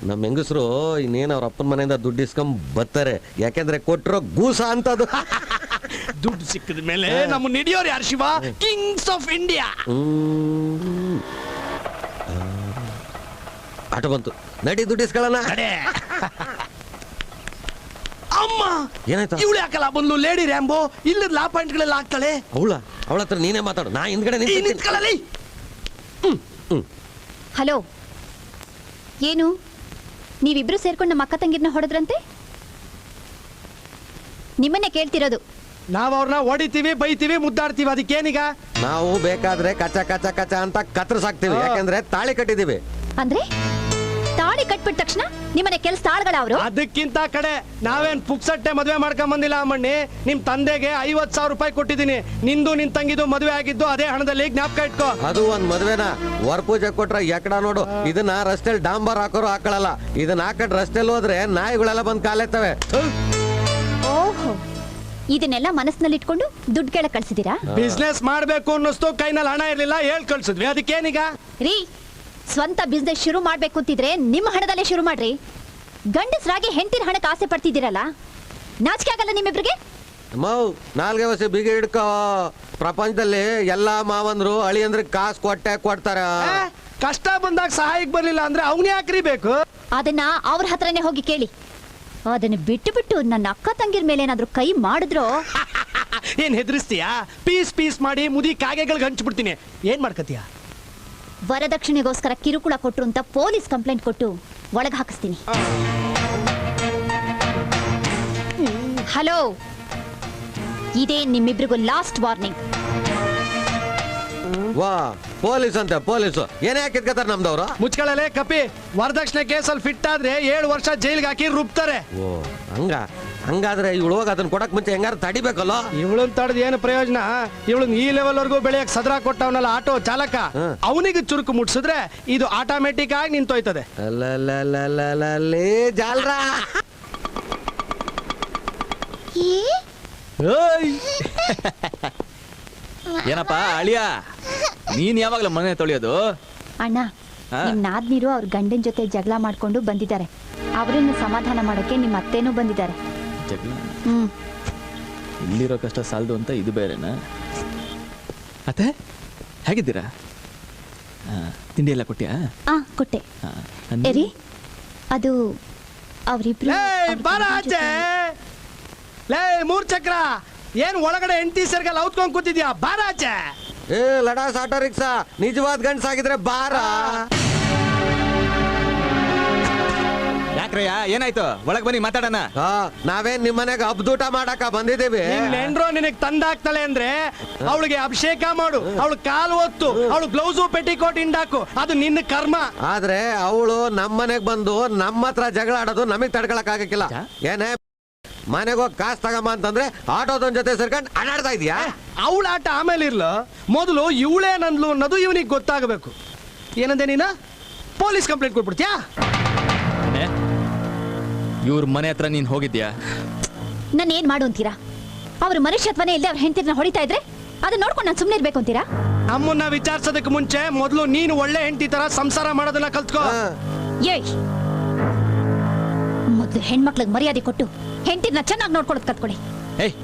ನಮ್ಮ ಹೆಂಗಸರು ಇನ್ನೇನು ಅವ್ರ ಅಪ್ಪನ ಮನೆಯಿಂದ ದುಡ್ಡು ಇಸ್ಕೊಂಡ್ ಬರ್ತಾರೆ. ಯಾಕೆಂದ್ರೆ ಕೊಟ್ಟಿರೋ ಗೂಸ ಅಂತದು. ದುಡ್ಡು ಸಿಕ್ಕಿದ ಮೇಲೆ ನಮ್ಮ ಹಿಡಿಯೋರು ಯಾರು Shiva? Kings of India. Auto ಬಂತು, ನಡಿ ದುಡ್ಡು ಇಸ್ಕೊಳ್ಳೋಣ. ಅಮ್ಮ, ಏನಾಯ್ತು? ಇವಳು ಯಾಕಲ್ಲ ಬಂದ್ಲು? ಲೇಡಿ ರ್ಯಾಂಬೋ ಇಲ್ಲದ ಲಾ ಪಾಯಿಂಟ್ಗಳೆಲ್ಲ ಆಗ್ತಾಳೆ. ಅವಳ ಹತ್ರ ನೀನೇ ಮಾತಾಡು, ನಾ ಹಿಂದ್ಗಡೆ ನಿಂತ್ಕೊಳ್ಳಲಿ. ಹಲೋ, ಏನು ನೀವಿಬ್ರು ಸೇರ್ಕೊಂಡು ನಮ್ಮ ಅಕ್ಕ ತಂಗಿರ್ನ ಹೊಡೆದ್ರಂತೆ? ನಿಮ್ಮನ್ನೇ ಕೇಳ್ತಿರೋದು. ನಾವ್ ಅವ್ರನ್ನ ಹೊಡಿತೀವಿ, ಬೈತೀವಿ, ಮುದ್ದಾಡ್ತೀವಿ. ಅದಕ್ಕೇನೀಗ? ನಾವು ಬೇಕಾದ್ರೆ ಕಚ ಕಚ ಕಚ ಅಂತ ಕತ್ರಸಾಕ್ತಿವಿ. ಯಾಕಂದ್ರೆ ತಾಳಿ ಕಟ್ಟಿದೀವಿ. ಅಂದ್ರೆ ತಾಳಿ ಕಟ್ಬಿಟ್ಟ ತಕ್ಷಣ ನಿಮ್ಮನೆ ಕೆಲಸ ತಾಳ್ಗಳ ಅವರು? ಅದಕ್ಕಿಂತ ಕಡೆ ನಾವೇನ್ ಪುಕ್ಸಟ್ಟೆ ಮದ್ವೆ ಮಾಡ್ಕೊಂಡ್ ಬಂದಿಲ್ಲ ಅಮ್ಮಣ್ಣಿ. ನಿಮ್ ತಂದೆಗೆ 50,000 ರೂಪಾಯಿ ಕೊಟ್ಟಿದ್ದೀನಿ. ನಿಂದು ನಿನ್ ತಂಗಿದು ಮದ್ವೆ ಆಗಿದ್ದು ಅದೇ ಹಣದಲ್ಲಿ, ಜ್ಞಾಪಕ ಇಟ್ಕೋ. ಅದು ಒಂದ್ ಮದ್ವೆನ ವರ ಪೂಜೆ ಕೊಟ್ರ ಎಕಡ ನೋಡು. ಇದನ್ನ ರಸ್ತೆಲ್ ಡಾಂಬರ್ ಹಾಕೋರು ಹಾಕೊಳ್ಳಲ್ಲ. ಇದನ್ನ ಹಾಕಡ್ ರಸ್ತೆಲ್ ಹೋದ್ರೆ ನಾಯಿಗಳೆಲ್ಲ ಬಂದ್ ಕಾಲೆತ್ತವೆ. ಓಹೋ, ಇದನ್ನೆಲ್ಲ ಮನಸ್ಸಿನಲ್ಲಿ ಇಟ್ಕೊಂಡು ದುಡ್ಡು ಕೇಳಕ್ ಕಳ್ಸಿದೀರಾ? ಬಿಸ್ನೆಸ್ ಮಾಡ್ಬೇಕು ಅನ್ನಿಸ್ತು, ಕೈನಲ್ಲಿ ಹಣ ಇರ್ಲಿಲ್ಲ, ಹೇಳ್ ಕಳ್ಸಿದ್ವಿ. ಅದಕ್ಕೇನೀಗ? ರೀ, ಸ್ವಂತ ಬಿಸ್ನೆಸ್ ಶುರು ಮಾಡ್ಬೇಕು ಅಂತಿದ್ರೆ ನಿಮ್ಮ ಹಣದಲ್ಲೇ ಶುರು ಮಾಡ್ರಿ. ಗಂಡಸರಾಗಿ ಹೆಂಡತಿನ ಹಣಕ್ಕೆ ಆಸೆ ಪಡ್ತಿದ್ದೀರಲ್ಲ, ನಾಚಿಕೆ ಆಗಲ್ಲ ನಿಮ್ಮಿಬ್ರಿಗೆ? ಮೌ, ನಾಲ್ಗೆ ವರ್ಷ ಬಿಗಿ ಹಿಡ್ಕೋ. ಪ್ರಪಂಚದಲ್ಲಿ ಎಲ್ಲಾ ಮಾವಂದ್ರು ಅಳಿಯಂದ್ರೆ ಕಾಸು ಕೊಡ್ತಾರ. ಕಷ್ಟ ಬಂದಾಗ ಸಹಾಯಕ್ಕೆ ಬರ್ಲಿಲ್ಲ ಅಂದ್ರೆ ಅವ್ನೇ ಯಾಕ್ರಿ ಬೇಕು? ಅದನ್ನ ಅವ್ರ ಹತ್ರನೇ ಹೋಗಿ ಕೇಳಿ. ಅದನ್ನ ಬಿಟ್ಟು ಬಿಟ್ಟು ನನ್ನ ಅಕ್ಕ ತಂಗಿರ ಮೇಲೆ ಏನಾದ್ರು ಕೈ ಮಾಡಿದ್ರು ಏನ್ ಹೆದರಿಸ್ತೀಯಾ? ಪೀಸ್ ಪೀಸ್ ಮಾಡಿ ಮುದಿ ಕಾಗೆಗಳಿಗೆ ಹಂಚ್ಬಿಡ್ತೀನಿ. ಏನ್ ಮಾಡ್ಕತೀಯ? ವರದಕ್ಷಿಣೆಗೋಸ್ಕರ ಕಿರುಕುಳ ಕೊಟ್ರು ಅಂತ ಪೊಲೀಸ್ ಕಂಪ್ಲೇಂಟ್ ಕೊಟ್ಟು ಒಳಗೆ ಹಾಕಿಸ್ತೀನಿ. ಹಲೋ, ಇದೇ ನಿಮ್ಮಿಬ್ರಿಗೂ ಲಾಸ್ಟ್ ವಾರ್ನಿಂಗ್. ವಾ, ಪೊಲೀಸ್ ಅಂತ ಪೊಲೀಸು ಏನೇ ಹಾಕಿದ್ಕತ್ತಾರ ನಮ್ದವ್ರು? ಮುಚ್ಕೊಳ್ಳಲೇ ಕಪಿ. ವರದಕ್ಷಿಣೆ ಕೇಸಲ್ಲಿ ಫಿಟ್ ಆದ್ರೆ 7 ವರ್ಷ ಜೈಲ್ಗೆ ಹಾಕಿ ರುಬ್ತಾರೆ. ಓ ಹಂಗಾದ್ರೆ ಇವಳು ಹೋಗಿ ಅದನ್ನ ಕೊಡಕ್ ಮುಂಚೆ ಹೆಂಗಾರ ತಡಿಬೇಕಲ್ಲ? ಇವಳನ್ ತಡೆದ್ ಏನು ಪ್ರಯೋಜನ? ಇವಳನ್ ಈ ಲೆವೆಲ್ ವರ್ಗೂ ಬೆಳೆಯಕ್ ಸದ್ರಾ ಕೊಟ್ಟವನಲ್ಲ ಆಟೋ ಚಾಲಕ, ಅವನಿಗೆ ಚುರುಕು ಮುಟ್ಸಿದ್ರೆ ಇದು ಆಟೋಮೆಟಿಕ್ ಆಗಿ ನಿಂತೋಯ್ತದೆ. ಜಾಲ್ರ ಏನಪ್ಪ ಅಳಿಯ, ನೀನ್ ಯಾವಾಗಲೂ ಮನೆ ತೊಳೆಯೋದು? ಅಣ್ಣ ನಿಮ್ ನಾದ್ನೀರು ಅವ್ರ ಗಂಡನ ಜೊತೆ ಜಗಳ ಮಾಡ್ಕೊಂಡು ಬಂದಿದ್ದಾರೆ. ಅವರನ್ನು ಸಮಾಧಾನ ಮಾಡಕ್ಕೆ ನಿಮ್ಮ ಅತ್ತೇನೂ ಬಂದಿದ್ದಾರೆ. ಜಗಳ? ಹ್ಮ್. ಇಲ್ಲಿರೋ ಕಷ್ಟ ಸಾಲದು ಅಂತ ಇದು ಬೇರೆನಾ? ಅತ್ತೆ ಹೇಗಿದ್ದೀರಾ? ತಿಂಡಿ ಎಲ್ಲ ಕೊಟ್ಟಿಯಾ? ಕೊಟ್ಟೆ. ಎರಿ ಅದು ಅವರಿಬ್ರು ಬಾರ ಆಚೆ. ಲೇ ಮೂರ್ ಚಕ್ರ, ಏನ್ ಒಳಗಡೆ ಹೆಂಡತಿ ಸರ್ಗಲ್ಲ ಔತ್ಕೊಂಡ್ ಕೂತಿದ್ಯಾ? ಬಾರ ಆಚೆ. ಏ ಲಡಾಸ್ ಆಟೋ ರಿಕ್ಷಾ, ನಿಜವಾದ ಗಂಡ್ಸಾಗಿದ್ರೆ ಬಾರ. ಯಾಕ್ರಯ್ಯ ಏನಾಯ್ತು? ಒಳಗ್ ಬನ್ನಿ ಮಾತಾಡೋಣ. ನಾವೇನ್ ನಿಮ್ಮನೆಗೆ ಹಬ್ದೂಟ ಮಾಡಾಕ ಬಂದಿದ್ದೀವಿ. ನೆಂಡ್ರೋ ನಿನಗ್ ತಂದಾಕ್ತಾಳೆ ಅಂದ್ರೆ ಅವಳಿಗೆ ಅಭಿಷೇಕ ಮಾಡು, ಅವಳು ಕಾಲು ಒತ್ತು, ಅವಳು ಬ್ಲೌಸು ಪೆಟಿಕೋಟ್ ಹಿಂಡಾಕು, ಅದು ನಿನ್ನ ಕರ್ಮ. ಆದ್ರೆ ಅವಳು ನಮ್ಮನೆಗ್ ಬಂದು ನಮ್ಮ ಹತ್ರ ಜಗಳ ಆಡೋದು ನಮಗ್ ತಡ್ಕೊಳಕ್ ಆಗಕ್ಕಿಲ್ಲ. ಏನೇ ಮನೆಗೆ ಹೋಗಿ ಕಾಸು ತಗಮ್ಮ ಅಂತಂದ್ರೆ ಆಟೋದನ್ ಜೊತೆ ಸೇರ್ಕೊಂಡು ಅಡಾಡ್ತಾ ಇದೀಯಾ? ಅವಳ ಆಟ ಆಮೇಲೆ ಇರ್ಲು, ಮೊದಲು ಇವಳೇ ನಂದ್ಲು ಅನ್ನೋದು ಇವನಿಗೆ ಗೊತ್ತಾಗಬೇಕು. ಏನಂದೆ ನೀನು? ಪೊಲೀಸ್ ಕಂಪ್ಲೇಂಟ್ ಕೊಟ್ಬಿಡ್ತೀಯಾ? ಇವ್ರ ಮನೆ ಹತ್ರ ನೀನ್ ಹೋಗಿದ್ಯಾ? ನಾನು ಏನ್ ಮಾಡು ಅಂತೀರಾ? ಅವ್ರ ಮನುಷ್ಯತ್ವನೇ ಇಲ್ಲದೆ ಅವ್ರ ಹೆಂಡತಿನ ಹೊಡಿತಾ ಇದ್ರೆ ಅದನ್ನ ನೋಡ್ಕೊಂಡು ನಾನು ಸುಮ್ಮನೆ ಇರ್ಬೇಕು ಅಂತೀರಾ? ನಮ್ಮನ್ನ ವಿಚಾರಿಸೋದಕ್ಕೆ ಮುಂಚೆ ಮೊದಲು ನೀನು ಒಳ್ಳೆ ಹೆಂಡತಿ ತರ ಸಂಸಾರ ಮಾಡೋದನ್ನ ಕಲ್ತ್ಕೋ. ಏಯ್, ಮೊದಲು ಹೆಣ್ಮಕ್ಳಿಗೆ ಮರ್ಯಾದೆ ಕೊಟ್ಟು ಹೆಂಡತಿನ ಚೆನ್ನಾಗಿ ನೋಡ್ಕೊಳ್ಳೋದು ಕಲ್ತ್ಕೊಳ್ಳಿ. ಏಯ್,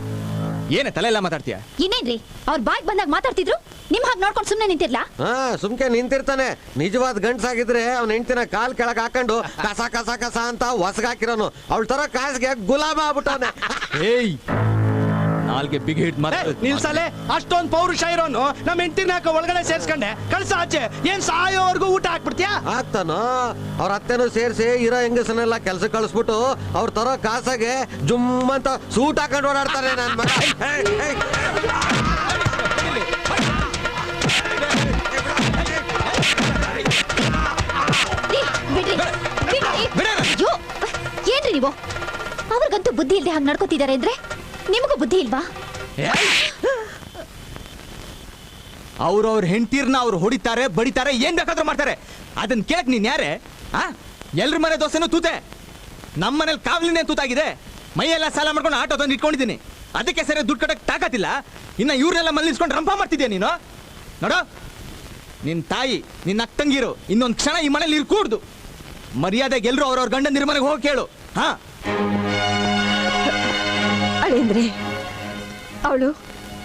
ಏನೇ ತಲೆ ಎಲ್ಲ ಮಾತಾಡ್ತೀಯ? ಇನ್ನೇನ್ರಿ ಅವ್ರ ಬಾಯ್ಗೆ ಬಂದಾಗ ಮಾತಾಡ್ತಿದ್ರು, ನಿಮ್ ಹಾಗೆ ನೋಡ್ಕೊಂಡು ಸುಮ್ಮನೆ ನಿಂತಿರ್ಲಾ? ಸುಮ್ಕೆ ನಿಂತಿರ್ತಾನೆ. ನಿಜವಾದ ಗಂಡ್ಸಾಗಿದ್ರೆ ಅವ್ನ ಹೆಂಡತಿನ ಕಾಲ್ ಕೆಳಗ್ ಹಾಕೊಂಡು ಕಸ ಕಸ ಕಸ ಅಂತ ಹೊಸಗಾಕಿರೋನು. ಅವಳ ತರ ಕಾಸಿಗೆ ಗುಲಾಮ ಆಗ್ಬಿಟ್ಟವನೆ. ಏಯ್, ನಾಲ್ಗೆ ಬಿಗ್ ಹಿಟ್ ನಿಲ್ಸಲೆ, ಅಷ್ಟೊಂದ್ ಪೌರುಷ ಇರೋನು ನಮ್ಮ ಹೆಂಡತಿನ ಒಳಗಡೆ ಸೇರ್ಸ್ಕೊಂಡೆ ಕಳ್ಸ ಆಚೆ. ಏನ್ ಸಾಯೋವರೆಗೂ ಊಟ ಹಾಕ್ಬಿಡ್ತೀಯಾ? ಆಗ್ತಾನೋ? ಅವ್ರ ಅತ್ತೆನೂ ಸೇರಿಸಿ ಇರೋ ಹೆಂಗಸನ್ನೆಲ್ಲ ಕೆಲ್ಸ ಕಳಿಸ್ಬಿಟ್ಟು ಅವ್ರ ತರ ಕಾಸಾಗೆ ಜುಮ್ ಅಂತ ಸೂಟ್ ಹಾಕೊಂಡು ಓಡಾಡ್ತಾರೆ ನನ್ ಮಗ. ಏನ್ರಿ ನೀವು? ಅವ್ರಿಗಂತೂ ಬುದ್ಧಿ ಇಲ್ಲದೆ ಹಂಗೆ ನಡ್ಕೋತಿದ್ದಾರೆ ಅಂದ್ರೆ ನಿಮಗೂ ಬುದ್ಧಿ ಇಲ್ವಾ? ಅವ್ರವ್ರ ಹೆಂಡತಿರ್ನ ಅವ್ರು ಹೊಡಿತಾರೆ, ಬಡಿತಾರೆ, ಏನ್ ಬೇಕಾದ್ರೂ ಮಾಡ್ತಾರೆ. ಅದನ್ನ ಕೇಳಕ್ ನೀನ್ ಯಾರೇ? ಎಲ್ರ ಮನೆ ದೋಸೆನೂ ತೂತೆ, ನಮ್ಮ ಮನೇಲಿ ಕಾವ್ಲಿನೇ ತೂತಾಗಿದೆ. ಮೈಯೆಲ್ಲ ಸಾಲ ಮಾಡ್ಕೊಂಡು ಆಟೋ ತಂದು ಇಟ್ಕೊಂಡಿದ್ದೀನಿ. ಅದಕ್ಕೆ ಸರಿ ದುಡ್ಡು ಕಟ್ಟಕ್ ತಾಕತ್ತಿಲ್ಲ. ಇನ್ನ ಇವ್ರನ್ನೆಲ್ಲ ಮಲ್ಲಿಸ್ಕೊಂಡು ರಂಪ ಮಾಡ್ತಿದ್ಯಾ ನೀನು? ನೋಡೋ, ನಿನ್ ತಾಯಿ ನಿನ್ನ ಅಕ್ಕಂಗಿರು ಇನ್ನೊಂದ್ ಕ್ಷಣ ಈ ಮನೇಲಿ ಇರ್ಕೂಡ್ದು. ಮರ್ಯಾದೆಗೆ ಎಲ್ರು ಅವ್ರವ್ರ ಗಂಡನ ಮನೆಗೆ ಹೋಗಿ ಕೇಳು. ಅಳೇಂದ್ರೆ, ಅವಳು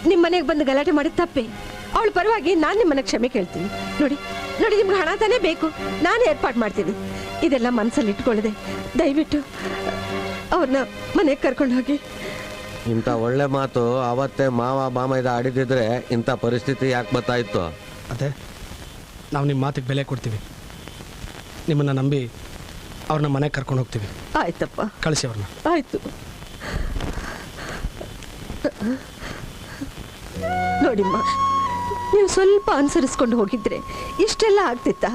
ನಿಮ್ಮ ಮನೆಗೆ ಬಂದು ಗಲಾಟೆ ಮಾಡಿದ ತಪ್ಪೆ. ಅವಳ ಪರವಾಗಿ ನಾನು ನಿಮ್ಮನ್ನ ಕ್ಷಮೆ ಕೇಳ್ತೀನಿ. ನೋಡಿ ನೋಡಿ, ನಿಮ್ಗೆ ಹಣ ತಾನೇ ಬೇಕು, ನಾನು ಏರ್ಪಾಡು ಮಾಡ್ತೀನಿ. ಇದೆಲ್ಲ ಮನಸ್ಸಲ್ಲಿ ಇಟ್ಕೊಳ್ಳದೆ ದಯವಿಟ್ಟು ಅವ್ರನ್ನ ಮನೆಗೆ ಕರ್ಕೊಂಡು ಹೋಗಿ. ಇಂಥ ಒಳ್ಳೆ ಮಾತು ಅವತ್ತೇ ಮಾವ ಮಾಮ ಇದ ಆಡಿದಿದ್ರೆ ಇಂಥ ಪರಿಸ್ಥಿತಿ ಯಾಕೆ ಬರ್ತಾಯಿತ್ತು? ಅದೇ ನಾವು ನಿಮ್ಮ ಮಾತಿಗೆ ಬೆಲೆ ಕೊಡ್ತೀವಿ. ನಿಮ್ಮನ್ನ ನಂಬಿ ಅವ್ರನ್ನ ಮನೆಗೆ ಕರ್ಕೊಂಡು ಹೋಗ್ತೀವಿ. ಆಯ್ತಪ್ಪ, ಕಳಿಸಿ ಅವ್ರನ್ನ. ಆಯ್ತು. ನೋಡಿಮ್ಮ, ನೀವು ಸ್ವಲ್ಪ ಅನುಸರಿಸ್ಕೊಂಡು ಹೋಗಿದ್ರೆ ಇಷ್ಟೆಲ್ಲ ಆಗ್ತಿತ್ತ?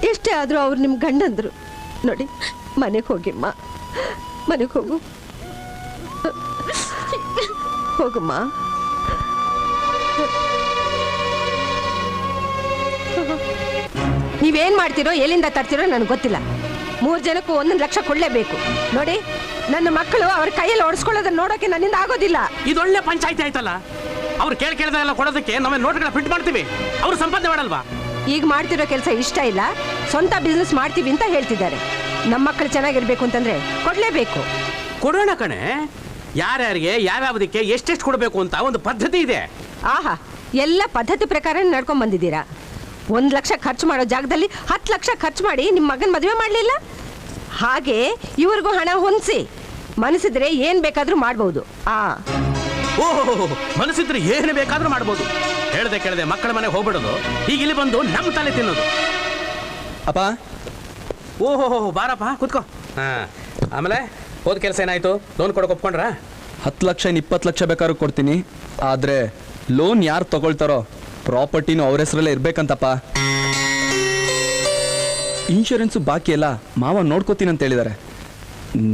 ಎಷ್ಟೇ ಆದರೂ ಅವ್ರು ನಿಮ್ಮ ಗಂಡಂದ್ರು. ನೋಡಿ, ಮನೆಗೆ ಹೋಗಿಮ್ಮ, ಮನೆಗೆ ಹೋಗು, ಹೋಗಮ್ಮ. ನೀವೇನ್ ಮಾಡ್ತೀರೋ, ಎಲ್ಲಿಂದ ತರ್ತೀರೋ ನನಗೆ ಗೊತ್ತಿಲ್ಲ. 3 ಜನಕ್ಕೂ 1 ಲಕ್ಷ ಕೊಡ್ಲೇಬೇಕು. ನೋಡಿ, ನನ್ನ ಮಕ್ಕಳು ಅವ್ರ ಕೈಯಲ್ಲಿ ಓಡಿಸ್ಕೊಳ್ಳೋದನ್ನ ನೋಡೋಕೆ ನನ್ನಿಂದ ಆಗೋದಿಲ್ಲ. ಇದೊಳ್ಳೆ ಪಂಚಾಯತಿ ಆಯ್ತಲ್ಲ. ಅವ್ರು ಕೇಳ್ದಾಗೆಲ್ಲ ಕೊಡೋದಕ್ಕೆ ನಾವೇ ನೋಟ್ಗಳ ಪ್ರಿಂಟ್ ಮಾಡ್ತೀವಿ, ಅವ್ರು ಸಂಪಾದನೆ ಮಾಡಲ್ವಾ? ಈಗ ಮಾಡ್ತಿರೋ ಕೆಲಸ ಇಷ್ಟ ಇಲ್ಲ, ಸ್ವಂತ ಬಿಸ್ನೆಸ್ ಮಾಡ್ತೀವಿ ಅಂತ ಹೇಳ್ತಿದ್ದಾರೆ. ನಮ್ಮ ಮಕ್ಕಳು ಚೆನ್ನಾಗಿರ್ಬೇಕು ಅಂತಂದ್ರೆ ಕೊಡ್ಲೇಬೇಕು. ಕೊಡೋಣ ಕಣೆ. ಯಾರ್ಯಾರಿಗೆ ಯಾವ್ಯಾವುದಕ್ಕೆ ಎಷ್ಟೆಷ್ಟು ಕೊಡಬೇಕು ಅಂತ ಒಂದು ಪದ್ಧತಿ ಇದೆ. ಆಹಾ, ಎಲ್ಲ ಪದ್ಧತಿ ಪ್ರಕಾರ ನಡ್ಕೊಂಡ್ ಬಂದಿದ್ದೀರಾ. 1 ಲಕ್ಷ ಖರ್ಚು ಮಾಡೋ ಜಾಗದಲ್ಲಿ 10 ಲಕ್ಷ ಖರ್ಚು ಮಾಡಿ ನಿಮ್ಮ ಮಗನ ಮದುವೆ ಮಾಡಲಿಲ್ಲ. ಹಾಗೆ ಇವ್ರಿಗೂ ಹಣ ಹೊಂದಿಸಿ ಮನಸ್ಸಿದ್ರೆ ಏನ್ ಬೇಕಾದ್ರೂ ಮಾಡ್ಬೋದು. ಓಹೋ, ಮನಸ್ಸಿದ್ರೆ ಏನು ಬೇಕಾದ್ರೂ ಮಾಡ್ಬೋದು. ಹೇಳ್ದೆ ಕೇಳದೆ ಮಕ್ಕಳ ಮನೆಗೆ ಹೋಗ್ಬಿಡೋದು, ಈಗ ಇಲ್ಲಿ ಬಂದು ನಮ್ಮ ತಲೆ ತಿನ್ನೋದು. ಅಪ್ಪ, ಓಹೋ, ಬಾರಪ್ಪ ಕೂತ್ಕೋ. ಆಮೇಲೆ ಹೋದ ಕೆಲಸ ಏನಾಯ್ತು? ಲೋನ್ ಕೊಡೋಕೆ ಒಪ್ಕೊಂಡ್ರ? 10 ಲಕ್ಷ 20 ಲಕ್ಷ ಬೇಕಾದ್ರೂ ಕೊಡ್ತೀನಿ. ಆದ್ರೆ ಲೋನ್ ಯಾರು ತಗೊಳ್ತಾರೋ ಪ್ರಾಪರ್ಟಿನೂ ಅವ್ರ ಹೆಸರಲ್ಲೇ ಇರ್ಬೇಕಂತಪ್ಪ. ಇನ್ಶೂರೆನ್ಸು ಬಾಕಿ ಎಲ್ಲ ಮಾವ ನೋಡ್ಕೋತೀನಿ ಅಂತ ಹೇಳಿದ್ದಾರೆ.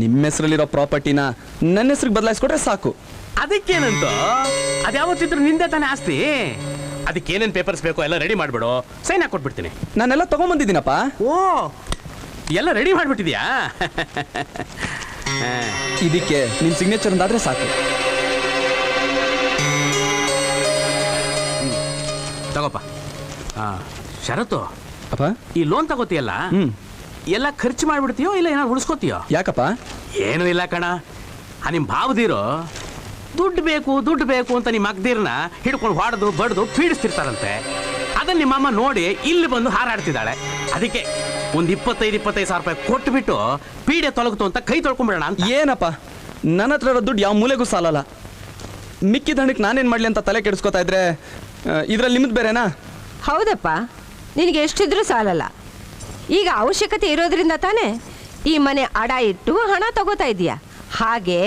ನಿಮ್ಮ ಹೆಸರಲ್ಲಿರೋ ಪ್ರಾಪರ್ಟಿನ ನನ್ನ ಹೆಸರಿಗೆ ಬದಲಾಯಿಸ್ಕೊಟ್ರೆ ಸಾಕು. ಅದಕ್ಕೇನಂತ? ಅದ್ಯಾವತ್ತಿದ್ರು ನಿಂದೆ ತಾನೇ ಆಸ್ತಿ. ಅದಕ್ಕೇನೇನು ಪೇಪರ್ಸ್ ಬೇಕೋ ಎಲ್ಲ ರೆಡಿ ಮಾಡ್ಬಿಡು, ಸೈನ್ ಹಾಕೊಟ್ಬಿಡ್ತೀನಿ. ನಾನೆಲ್ಲ ತಗೊಂಬಂದಿದ್ದೀನಪ್ಪ. ಓ, ಎಲ್ಲ ರೆಡಿ ಮಾಡ್ಬಿಟ್ಟಿದ್ಯಾ? ಇದಕ್ಕೆ ನಿನ್ನ ಸಿಗ್ನೇಚರ್ ಅಂದಾದ್ರೆ ಸಾಕು. ತಗೋಪ್ಪ. ಶರತ್ತು ಅಪ್ಪ ಈ ಲೋನ್ ತಗೋತಿಯಲ್ಲ ಎಲ್ಲ ಖರ್ಚು ಮಾಡ್ಬಿಡ್ತೀಯೋ ಇಲ್ಲ ಏನಾದ್ರು ಉಳಿಸ್ಕೋತೀಯೋ? ಯಾಕಪ್ಪ? ಏನೂ ಇಲ್ಲ ಕಣ, ನಿಮ್ಮ ಭಾವದಿರೋ ದುಡ್ಡು ಬೇಕು ಅಂತ ನಿಮ್ಮ ಅಗ್ದಿರ್ನ ಹಿಡ್ಕೊಂಡು ಹೊಡೆದು ಬಡ್ದು ಪೀಡಿಸ್ತಿರ್ತಾರಂತೆ. ಅದನ್ನ ನಿಮ್ಮಮ್ಮ ನೋಡಿ ಇಲ್ಲಿ ಬಂದು ಹಾರಾಡ್ತಿದ್ದಾಳೆ. ಅದಕ್ಕೆ ಒಂದು 25,000 ರೂಪಾಯಿ ಕೊಟ್ಬಿಟ್ಟು ಪೀಡೆ ತೊಲಗ್ತು ಅಂತ ಕೈ ತೊಳ್ಕೊಂಡ್ಬಿಡೋಣ ಅಂತ. ಏನಪ್ಪ, ನನ್ನ ಹತ್ರ ಇರೋ ದುಡ್ಡು ಯಾವ ಮೂಲೆಗೂ ಸಾಲಲ್ಲ. ಮಿಕ್ಕಿದ ಹಣಕ್ಕೆ ನಾನೇನು ಮಾಡಲಿ ಅಂತ ತಲೆ ಕೆಡಿಸ್ಕೊತಾ ಇದ್ರೆ ಇದ್ರಲ್ಲಿ ನಿಮ್ಮದು ಬೇರೆನಾ? ಹೌದಪ್ಪ, ನಿನಗೆ ಎಷ್ಟಿದ್ರೂ ಸಾಲಲ್ಲ. ಈಗ ಅವಶ್ಯಕತೆ ಇರೋದ್ರಿಂದ ತಾನೇ ಈ ಮನೆ ಅಡ ಇಟ್ಟು ಹಣ ತಗೋತಾ ಇದೀಯಾ. ಹಾಗೆ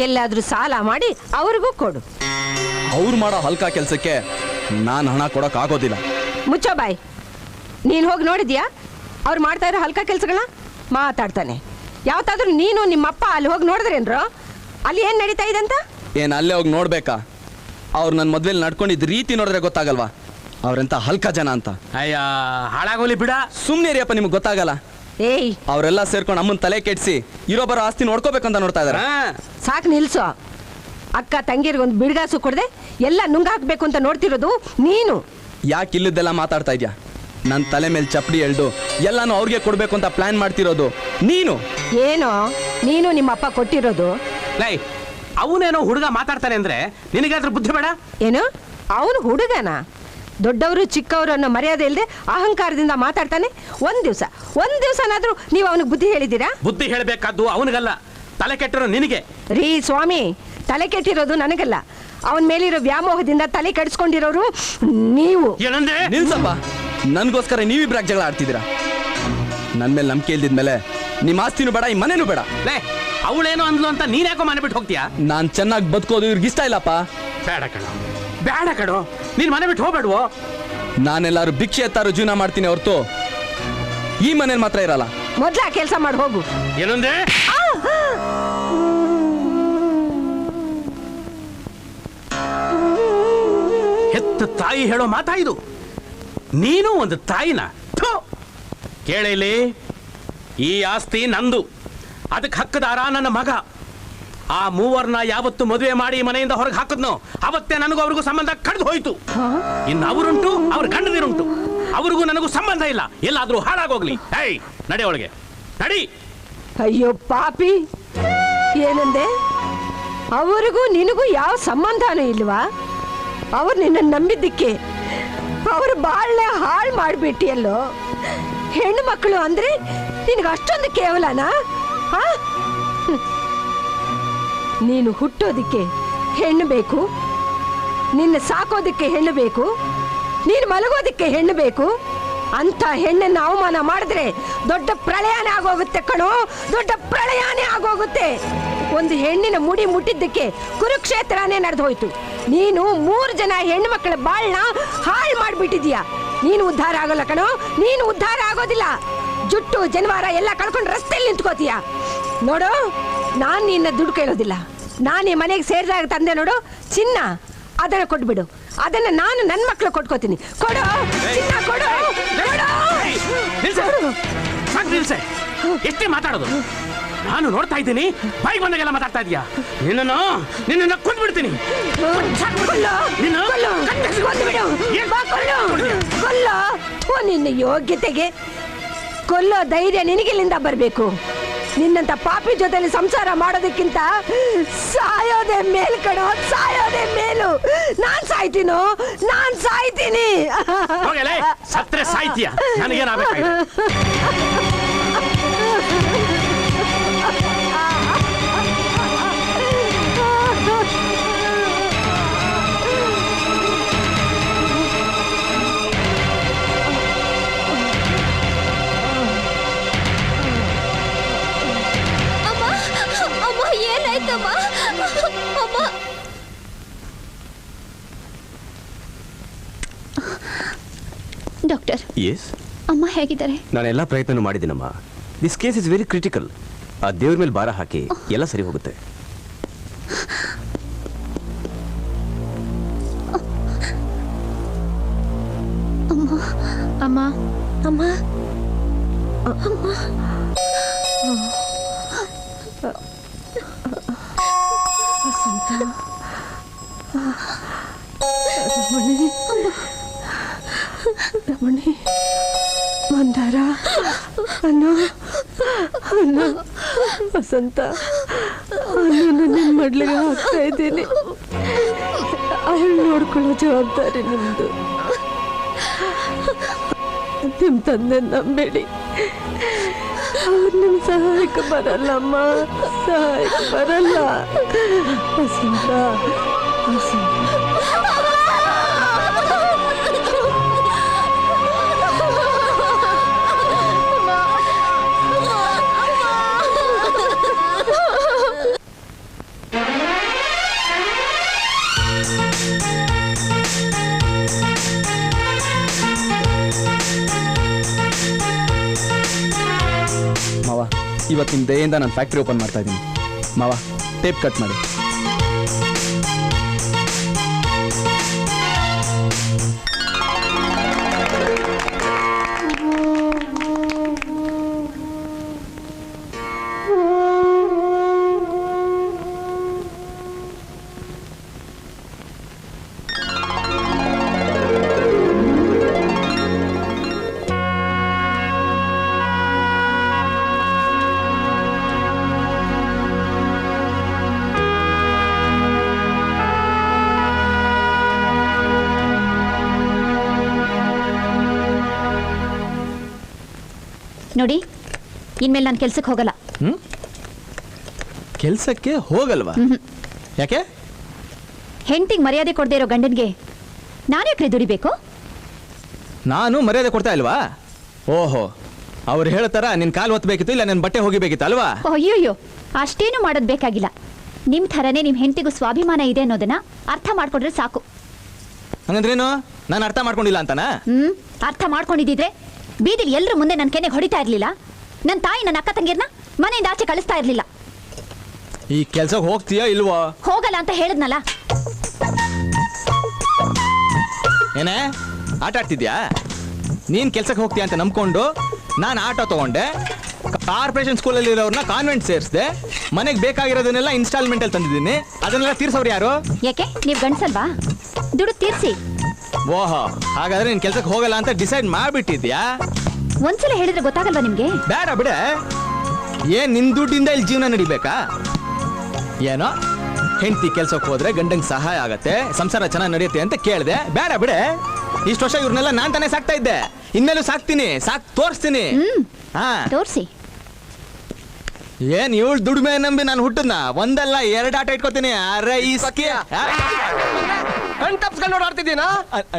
ಎಲ್ಲಾದ್ರೂ ಸಾಲ ಮಾಡಿ ಅವ್ರಿಗೂ ಕೊಡು. ಅವ್ರು ಮಾಡೋ ಹಲ್ಕ ಕೆಲಸಕ್ಕೆ ನಾನು ಹಣ ಕೊಡೋಕೆ ಆಗೋದಿಲ್ಲ. ಮುಚ್ಚೋ ಬಾಯ್. ನೀನು ಹೋಗಿ ನೋಡಿದ್ಯಾ ಅವ್ರು ಮಾಡ್ತಾ ಇರೋ ಹಲ್ಕ ಕೆಲಸಗಳನ್ನ? ಮಾತಾಡ್ತಾನೆ. ಯಾವತ್ತಾದ್ರೂ ನೀನು ನಿಮ್ಮಪ್ಪ ಅಲ್ಲಿ ಹೋಗಿ ನೋಡಿದ್ರೇನ್ರೋ? ಅಲ್ಲಿ ಏನು ನಡೀತಾ ಇದೆ ಅಂತ? ಏನು ಅಲ್ಲೇ ಹೋಗಿ ನೋಡ್ಬೇಕಾ? ಅವ್ರು ನನ್ನ ಮದ್ವೆಲಿ ನಡ್ಕೊಂಡಿದ್ದ ರೀತಿ ನೋಡಿದ್ರೆ ಗೊತ್ತಾಗಲ್ವಾ ಅವ್ರೆಂತ ಹಲ್ಕ ಜನ ಅಂತ? ಅಯ್ಯ ಹಾಳಾಗೋಲಿ ಬಿಡ. ಸುಮ್ಮನೆ ರೀ ಅಪ್ಪ, ನಿಮ್ಗೆ ಗೊತ್ತಾಗಲ್ಲ. ಏಯ್, ಅವರೆಲ್ಲ ಸೇರ್ಕೊಂಡು ಅಮ್ಮನ ತಲೆ ಕೆಡಿಸಿ ಇರೋ ಬರೋ ಆಸ್ತಿ ನೋಡ್ಕೋಬೇಕಂತ ನೋಡ್ತಾ ಇದಾರೆ. ಸಾಕು ನಿಲ್ಸು. ಅಕ್ಕ ತಂಗಿರಿಗೊಂದು ಬಿಡ್ಗಾಸು ಕೊಡದೆ ಎಲ್ಲ ನುಂಗಾಕ್ಬೇಕು ಅಂತ ನೋಡ್ತಿರೋದು ನೀನು. ಯಾಕೆ ಇಲ್ಲದೆಲ್ಲ ಮಾತಾಡ್ತಾ ಇದ್ಯಾ? ನನ್ನ ತಲೆ ಮೇಲೆ ಚಪ್ಪಡಿ ಎಳ್ದು ಎಲ್ಲಾನು ಅವ್ರಿಗೆ ಕೊಡ್ಬೇಕು ಅಂತ ಪ್ಲಾನ್ ಮಾಡ್ತಿರೋದು ನೀನು. ಏನೋ ನೀನು ನಿಮ್ಮಪ್ಪ ಕೊಟ್ಟಿರೋದು. ಲೈ, ಅವನೇನೋ ಹುಡುಗ ಮಾತಾಡ್ತಾನೆ ಅಂದ್ರೆ ನಿನಗಾದ್ರೂ ಬುದ್ಧಿ ಬೇಡ? ಏನು ಅವನು ಹುಡುಗನ? ದೊಡ್ಡವರು ಚಿಕ್ಕವರು ಅನ್ನೋ ಮರ್ಯಾದೆ ಇಲ್ಲದೆ ಅಹಂಕಾರದಿಂದ ಮಾತಾಡ್ತಾನೆ. ಒಂದ್ ದಿವಸನಾದ್ರೂ ನೀವು ಅವನಿಗೆ ಬುದ್ಧಿ ಹೇಳಿದ್ದೀರಾ? ಬುದ್ಧಿ ಹೇಳಬೇಕಾದ್ದು ಅವನಿಗಲ್ಲ, ತಲೆ ಕೆಟ್ಟಿರೋ ನಿನಗೆ. ರೀ ಸ್ವಾಮಿ, ತಲೆ ಕೆಟ್ಟಿರೋದು ನನಗಲ್ಲ, ಅವನ ಮೇಲಿರೋ ವ್ಯಾಮೋಹದಿಂದ ತಲೆ ಕೆಡಿಸ್ಕೊಂಡಿರೋರು ನೀವು. ನಿಲ್ಸಪ್ಪ, ನನ್ಗೋಸ್ಕರ ನೀವಿಬ್ರಾಗ ಜಗಳ ಆಡ್ತಿದ್ದೀರಾ. ನನ್ನ ಮೇಲೆ ನಂಬಿಕೆ ಇಲ್ದಿದ್ಮೇಲೆ ನಿಮ್ಮ ಆಸ್ತಿನೂ ಬೇಡ, ಈ ಮನೇನೂ ಬೇಡ. ಅವಳೇನೋ ಅಂದ್ಲು ಅಂತ ನೀನ್ ಯಾಕೋ ಮನೆ ಬಿಟ್ಟು ಹೋಗ್ತೀಯಾ? ನಾನ್ ಚೆನ್ನಾಗಿ ಬದುಕೋದು ಇವ್ರಿಗೆ ಇಷ್ಟ ಇಲ್ಲಪ್ಪ. ಬೇಡ ಕಣೋ, ನೀನ್ ಮನೆ ಬಿಟ್ಟು ಹೋಗ್ಬೇಡ್ವೋ? ನಾನೆಲ್ಲಾರು ಭಿಕ್ಷೆ ಎತ್ತಾರು ಜೀವನ ಮಾಡ್ತೀನಿ ಹೊರತು ಈ ಮನೇಲಿ ಮಾತ್ರ ಇರಲ್ಲ. ಮೊದ್ಲ ಕೆಲಸ ಮಾಡಿ ಹೋಗು. ಏನಂದೆ? ಹೆತ್ತ ತಾಯಿ ಹೇಳೋ ಮಾತಾ ಇದು? ನೀನು ಒಂದು ತಾಯಿನ? ಕೇಳಿಲಿ, ಈ ಆಸ್ತಿ ನಂದು, ಅದಕ್ಕೆ ಹಕ್ಕದಾರ ನನ್ನ ಮಗ. ಆ ಮೂವರ್ನ ಯಾವತ್ತು ಮದುವೆ ಮಾಡಿ ಮನೆಯಿಂದ ಹೊರಗೆ ಹಾಕಿದ್ನೋ ಅವತ್ತೇ ನನಗೂ ಅವ್ರಿಗೂ ಸಂಬಂಧ ಕಡ್ದು ಹೋಯ್ತು. ಇನ್ನು ಅವರುಂಟು, ಅವ್ರ ಗಂಡದಿರುಂಟು, ಅವ್ರಿಗೂ ನನಗೂ ಸಂಬಂಧ ಇಲ್ಲ. ಎಲ್ಲಾದ್ರೂ ಹಾಳಾಗೋಗ್ಲಿ. ಏಯ್, ನಡೆ ಒಳಗೆ ನಡಿ. ಅಯ್ಯೋ ಪಾಪಿ, ಏನಂದೆ? ಅವರಿಗೂ ನಿನಗೂ ಯಾವ ಸಂಬಂಧನೂ ಇಲ್ವಾ? ಅವ್ರು ನಿನ್ನ ನಂಬಿದ್ದಕ್ಕೆ ಅವ್ರ ಬಾಳ್ನೆ ಹಾಳು ಮಾಡಿಬಿಟ್ಟಿಯಲ್ಲೋ. ಹೆಣ್ಣು ಮಕ್ಕಳು ಅಂದ್ರೆ ನಿನಗೆ ಅಷ್ಟೊಂದು ಕೇವಲನಾ? ನೀನು ಹುಟ್ಟೋದಿಕ್ಕೆ ಹೆಣ್ಣು ಬೇಕು, ನಿನ್ನ ಸಾಕೋದಿಕ್ಕೆ ಹೆಣ್ಣು ಬೇಕು, ನೀನು ಮಲಗೋದಿಕ್ಕೆ ಹೆಣ್ಣು ಬೇಕು. ಅಂತ ಹೆಣ್ಣನ್ನು ಅವಮಾನ ಮಾಡಿದ್ರೆ ದೊಡ್ಡ ಪ್ರಳಯನೇ ಆಗೋಗುತ್ತೆ ಕಣೋ, ದೊಡ್ಡ ಪ್ರಳಯನೇ ಆಗೋಗುತ್ತೆ. ಒಂದು ಹೆಣ್ಣಿನ ಮುಡಿ ಮುಟ್ಟಿದ್ದಕ್ಕೆ ಕುರುಕ್ಷೇತ್ರನೇ ನಡೆದು ಹೋಯ್ತು. ನೀನು 3 ಜನ ಹೆಣ್ಣು ಮಕ್ಕಳ ಬಾಳ್ನ ಹಾಳು ಮಾಡಿಬಿಟ್ಟಿದೀಯ. ನೀನು ಉದ್ಧಾರ ಆಗೋಲ್ಲ ಕಣೋ, ನೀನು ಉದ್ಧಾರ ಆಗೋದಿಲ್ಲ. ಜುಟ್ಟು ಜನವಾರ ಎಲ್ಲ ಕಳ್ಕೊಂಡು ರಸ್ತೆಯಲ್ಲಿ ನಿಂತ್ಕೋತೀಯ ನೋಡು. ನಾನು ನಿನ್ನ ದುಡ್ಡು ಕೇಳೋದಿಲ್ಲ. ನಾನು ಈ ಮನೆಗೆ ಸೇರಿದಾಗ ತಂದೆ ನೋಡು ಚಿನ್ನ, ಅದನ್ನ ಕೊಟ್ಬಿಡು. ಅದನ್ನ ನಾನು ನನ್ನ ಮಕ್ಳು ಕೊಟ್ಕೋತೀನಿ. ಕೊಡು ಚಿನ್ನ, ಕೊಡು. ಎಷ್ಟೇ ಮಾತಾಡೋದು? ನಾನು ನೋಡ್ತಾ ಇದ್ದೀನಿ, ಬಾಯಿ ಬಂದಾಗೆಲ್ಲ ಮಾತಾಡ್ತಾ ಇದೀಯಾ? ನಿನ್ನನ್ನು ಕೊಂದ್ಬಿಡ್ತೀನಿ. ನಿನ್ನ ಯೋಗ್ಯತೆಗೆ ಕೊಲ್ಲೋ ಧೈರ್ಯ ನಿನಗೆಲ್ಲಿಂದ ಬರಬೇಕು? ನಿನ್ನಂತ ಪಾಪಿ ಜೊತೆಲಿ ಸಂಸಾರ ಮಾಡೋದಕ್ಕಿಂತ ಸಾಯೋದೇ ಮೇಲ್ ಕಣೋ, ಸಾಯೋದೇ ಮೇಲು. ನಾನ್ ಸಾಯ್ತೀನೋ, ನಾನ್ ಸಾಯ್ತೀನಿ. ಸತ್ರೆ ಸಾಯ್ತೀಯ, ನನಗೇನಾಗಬೇಕು? ಏನಾಯ್ತಮ್ಮ? ಅಮ್ಮ, ಡಾಕ್ಟರ್, ಎಸ್, ಅಮ್ಮ ಹೇಗಿದ್ದಾರೆ? ನಾನೆಲ್ಲ ಪ್ರಯತ್ನ ಮಾಡಿದ್ದೀನಮ್ಮ. This case is very critical. ಆ ದೇವ್ರ ಮೇಲೆ ಭಾರ ಹಾಕಿ ಎಲ್ಲ ಸರಿ ಹೋಗುತ್ತೆ. ಅಮ್ಮ, ಅಮ್ಮ, ರಮಣಿ, ಮಂದಾರ, ಅನ್ನು ಅನ್ನು ವಸಂತ, ಅನ್ನನ್ನು ನಿಮ್ಮ ಮಡ್ಲಿಗೆ ಹಾಕ್ತಾ ಇದ್ದೀನಿ. ಅವಳು ನೋಡ್ಕೊಳ್ಳೋ ಜವಾಬ್ದಾರಿ ನಿಮ್ದು. ನಿಮ್ಮ ತಂದೆ ನಂಬೇಡಿ, ಅವ್ರು ನಿಮ್ಮ ಸಹಾಯಕ್ಕೆ ಬರಲ್ಲಮ್ಮ, ಸಹಾಯಕ್ಕೆ ಬರಲ್ಲ. ವಸಂತ, ವಸಂತ. ಮಾವ, ಇವತ್ತಿನ ದಯೆಯಿಂದ ನಾನು ಫ್ಯಾಕ್ಟ್ರಿ ಓಪನ್ ಮಾಡ್ತಾ ಇದ್ದೀನಿ. ಮಾವ, ಟೇಪ್ ಕಟ್ ಮಾಡಿ. ನೋಡಿ, ಇನ್ಮೇಲೆ ನಾನು ಕೆಲ್ಸಕ್ಕೆ ಹೋಗಲ್ಲ. ಕೆಲ್ಸಕ್ಕೆ ಹೋಗಲ್ವಾ? ಯಾಕೆ? ಹೆಂಡತಿಗೆ ಮರ್ಯಾದೆ ಕೊಡದೇ ಇರೋ ಗಂಡನಿಗೆ ನಾನ್ಯಾಕ್ರಿ ದುಡಿಬೇಕು? ನಾನು ಮರ್ಯಾದೆ ಕೊಡ್ತಾ ಇಲ್ವಾ? ಓಹೋ, ಅವ್ರು ಹೇಳ್ತಾರ ನಿನ್ ಕಾಲು ಒತ್ತಬೇಕಿತ್ತು, ಇಲ್ಲ ನನ್ನ ಬಟ್ಟೆ ಹೋಗಿಬೇಕಿತ್ತು ಅಲ್ವಾ? ಅಯ್ಯೋಯ್ಯೋ, ಅಷ್ಟೇನು ಮಾಡೋದ್ ಬೇಕಾಗಿಲ್ಲ. ನಿಮ್ ಥರನೇ ನಿಮ್ ಹೆಂಡತಿಗೂ ಸ್ವಾಭಿಮಾನ ಇದೆ ಅನ್ನೋದನ್ನ ಅರ್ಥ ಮಾಡ್ಕೊಂಡ್ರೆ ಸಾಕು. ಹಂಗಂದ್ರೇನು? ನಾನು ಅರ್ಥ ಮಾಡ್ಕೊಂಡಿಲ್ಲ ಅಂತನ? ಅರ್ಥ ಮಾಡ್ಕೊಂಡಿದ್ರೆ ಬೀದಿಲಿ ಎಲ್ಲರ ಮುಂದೆ ನನ್ನ ಕೆನೆಗೆ ಹೊಡಿತಾ ಇರ್ಲಿಲ್ಲ. ನನ್ನ ತಾಯಿ ನನ್ನ ಅಕ್ಕ ತಂಗಿರ್ನ ಮನೆಯಿಂದ ಆಚೆ ಕಳಿಸ್ತಾ ಇರ್ಲಿಲ್ಲ. ಈ ಕೆಲ್ಸಕ್ಕೆ ಹೋಗ್ತೀಯಾ ಇಲ್ವೋ? ಹೋಗಲ್ಲ ಅಂತ ಹೇಳಿದ್ನಲ್ಲ. ಏನೇ ಆಟ ಆಡ್ತಿದ್ಯಾ? ನೀನ್ ಕೆಲ್ಸಕ್ಕೆ ಹೋಗ್ತೀಯ ಅಂತ ನಂಬ್ಕೊಂಡು ನಾನು ಆಟೋ ತಗೊಂಡೆ, ಕಾರ್ಪೊರೇಷನ್ ಸ್ಕೂಲಲ್ಲಿ ಇರೋರ್ನ ಕಾನ್ವೆಂಟ್ ಸೇರಿಸಿದೆ, ಮನೆಗೆ ಬೇಕಾಗಿರೋದನ್ನೆಲ್ಲ ಇನ್ಸ್ಟಾಲ್ಮೆಂಟ್ ಅಲ್ಲಿ ತಂದಿದ್ದೀನಿ. ಅದನ್ನೆಲ್ಲ ತೀರ್ಸೋರು ಯಾರು? ಯಾಕೆ ನೀವು ಗಂಡಸಲ್ವಾ? ದುಡ್ಡು ತೀರ್ಸಿ. ಓಹೋ, ಹಾಗಾದ್ರೆ ನೀನ್ ಕೆಲ್ಸಕ್ಕೆ ಹೋಗಲ್ಲ ಅಂತ ಡಿಸೈಡ್ ಮಾಡ್ಬಿಟ್ಟಿದ್ಯಾ? ಒಂದ್ಸಲ ಹೇಳಿದ್ರೆ ಗೊತ್ತಾಗಲ್ವಾ ನಿಮ್ಗೆ? ಬೇಡ ಬಿಡೆ, ಏನ್ ನಿನ್ ದುಡ್ಡಿಂದ ಇಲ್ಲಿ ಜೀವನ ನಡಿಬೇಕಾ? ಏನೋ ಹೆಂಡತಿ ಕೆಲ್ಸಕ್ಕೆ ಹೋದ್ರೆ ಗಂಡಂಗೆ ಸಹಾಯ ಆಗತ್ತೆ, ಸಂಸಾರ ಚೆನ್ನಾಗಿ ನಡೆಯುತ್ತೆ ಅಂತ ಕೇಳಿದೆ. ಬೇಡ ಬಿಡೆ, ಇಷ್ಟು ವರ್ಷ ಇವ್ರನ್ನೆಲ್ಲ ನಾನ್ ತಾನೇ ಸಾಕ್ತಾ ಇದ್ದೆ, ಇನ್ಮೇಲೂ ಸಾಕ್ತೀನಿ, ತೋರಿಸ್ತೀನಿ. ಹಾ ತೋರ್ಸಿ. ಏನ್ ಇವಳು ದುಡಿಮೆ ನಂಬಿ ನಾನು ಹುಟ್ಟದ್ನ ಒಂದಲ್ಲ ಎರಡು ಆಟ ಇಟ್ಕೋತೀನಿ. ಅರೆ ಈ ತಪ್ಸ್ಕೊಂಡು ಓಡಾಡ್ತಿದ್ದೀನಾ?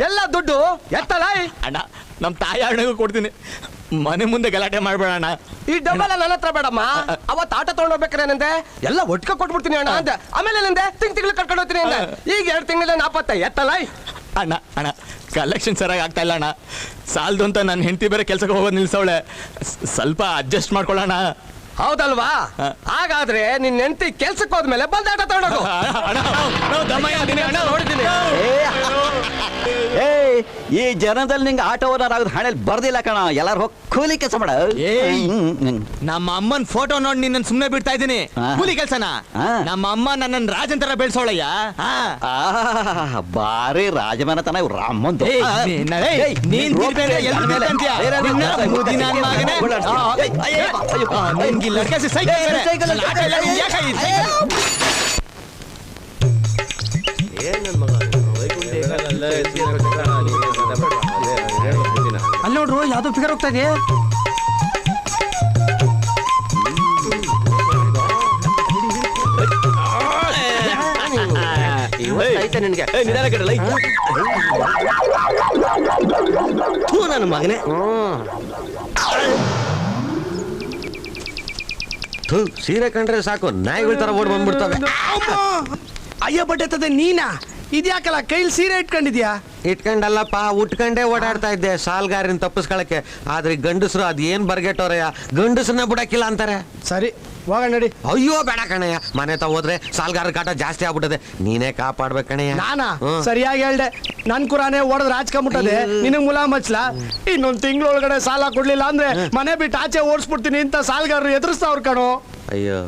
ಎಲ್ಲ ದುಡ್ಡು ಎತ್ತಲ್ಲ ಅಣ್ಣ, ನಮ್ ತಾಯಿ ಅಣ್ಣಗೂ ಕೊಡ್ತೀನಿ, ಮನೆ ಮುಂದೆ ಗಲಾಟೆ ಮಾಡ್ಬೇಡ ಅಣ್ಣ. ಈ ಡಬ್ಬೆಲ್ಲ ನನ್ನ ಹತ್ರ ಬೇಡಮ್ಮ. ಅವತ್ತು ಆಟ ತಗೊಂಡೋಗ್ಬೇಕಾರೇನಂತೆ ಎಲ್ಲ ಒಟ್ಟಿಗೆ ಕೊಟ್ಬಿಡ್ತೀನಿ ಅಣ್ಣ ಅಂತ. ಆಮೇಲೆ ನಂದೆ ತಿಂಗಳು ಕರ್ಕೊಂಡು ಹೋಗ್ತೀನಿ ಅಂದೆ. ಈಗ 2 ತಿಂಗಳ 40 ಎತ್ತಲ್ಲ ಅಣ್ಣ. ಅಣ್ಣ ಕಲೆಕ್ಷನ್ ಸರಿಯಾಗಿ ಆಗ್ತಾ ಇಲ್ಲ ಅಣ್ಣ, ಸಾಲದು ಅಂತ ನನ್ನ ಹೆಂಡತಿ ಬೇರೆ ಕೆಲ್ಸಕ್ಕೆ ಹೋಗೋದು ನಿಲ್ಸವಳೆ, ಸ್ವಲ್ಪ ಅಡ್ಜಸ್ಟ್ ಮಾಡ್ಕೊಳ್ಳೋಣ. ಹೌದಲ್ವಾ? ಹಾಗಾದ್ರೆ ನಿನ್ ಹೆಂಡತಿ ಕೆಲ್ಸಕ್ಕೆ ಹೋದ್ಮೇಲೆ ಬಂದ ಆಟ ತಗೊಂಡೋಗು. ನೋಡಿದ್ದೀನಿ. ಈ ಜನದಲ್ಲಿ ನಿಂಗೆ ಆಟೋ ಓನರ್ ಆಗೋದು ಹಣೆಯಲ್ಲಿ ಬರ್ದಿಲ್ಲ ಕಣ. ಎಲ್ಲಾರು ಹೋಗಿ ಕೂಲಿ ಕೆಲಸ ಮಾಡ. ನಮ್ಮ ಅಮ್ಮನ್ ಫೋಟೋ ನೋಡಿ ನಿನ್ನ ಸುಮ್ನೆ ಬಿಡ್ತಾ ಇದ್ದೀನಿ. ಕೂಲಿ ಕೆಲ್ಸನ? ನಮ್ಮ ಅಮ್ಮ ನನ್ನ ರಾಜನ್ ತರ ಬೆಳ್ಸೋಳಯ್ಯ. ಬಾರಿ ರಾಜಮನೆತನ ಇವ್ರು ರಾಮಂದು. ಅಲ್ಲಿ ನೋಡ್ರು ಯಾವ್ದೋ ಫಿಗರ್ ಹೋಗ್ತಾ ಇದೆ. ನನ್ನ ಮಗನೇ ಸೀರೆ ಕಂಡ್ರೆ ಸಾಕು ನಾಯಿಗಳ ತರ ಓಡ್ ಬಂದ್ಬಿಡ್ತವೆ. ಅಯ್ಯ ಬಡ್ಡೆ ನೀನಾ? ಇದ್ಯಾಕಲ್ಲ ಕೈಲಿ ಸೀರೆ ಇಟ್ಕೊಂಡಿದ್ಯಾ? ಇಟ್ಕೊಂಡಲ್ಲಪ್ಪ, ಉಟ್ಕೊಂಡೇ ಓಡಾಡ್ತಾ ಇದ್ದೆ ಸಾಲ್ಗಾರಿನ ತಪ್ಪಿಸ್ಕೊಳಕ್ಕೆ. ಆದ್ರೆ ಗಂಡಸರು ಅದೇನ್ ಬರ್ಗೆಟ್ಟವ್ರಯ್ಯ, ಗಂಡಸನ್ನ ಬಿಡಕ್ಕಿಲ್ಲ ಅಂತಾರೆ. ಸರಿ ಹೋಗೋಣ ನಡಿ. ಅಯ್ಯೋ ಬೇಡ ಕಣಯ್ಯ, ಮನೆ ಹೋದ್ರೆ ಸಾಲ್ಗಾರ ಕಾಟ ಜಾಸ್ತಿ ಆಗ್ಬಿಟ್ಟದೆ, ನೀನೇ ಕಾಪಾಡ್ಬೇಕು ಕಣಯ್ಯ. ನಾನಾ? ಸರಿಯಾಗಿ ಹೇಳ್ದೆ. ನನ್ ಕುರಾನೇ ಓಡದ್ ರಾಜ್ಕೊಂಬಿಟ್ಟದೆ, ನಿನಗ್ ಮುಲಾ ಮಚ್ಲಾ? ಇನ್ನೊಂದ್ ತಿಂಗಳೊಳಗಡೆ ಸಾಲ ಕೊಡ್ಲಿಲ್ಲ ಅಂದ್ರೆ ಮನೆ ಬಿಟ್ಟು ಆಚೆ ಓಡಿಸ್ಬಿಡ್ತೀನಿ ಅಂತ ಸಾಲ್ಗಾರರು ಎದುರಿಸ್ತಾವ್ರ ಕಣೋ. ಅಯ್ಯೋ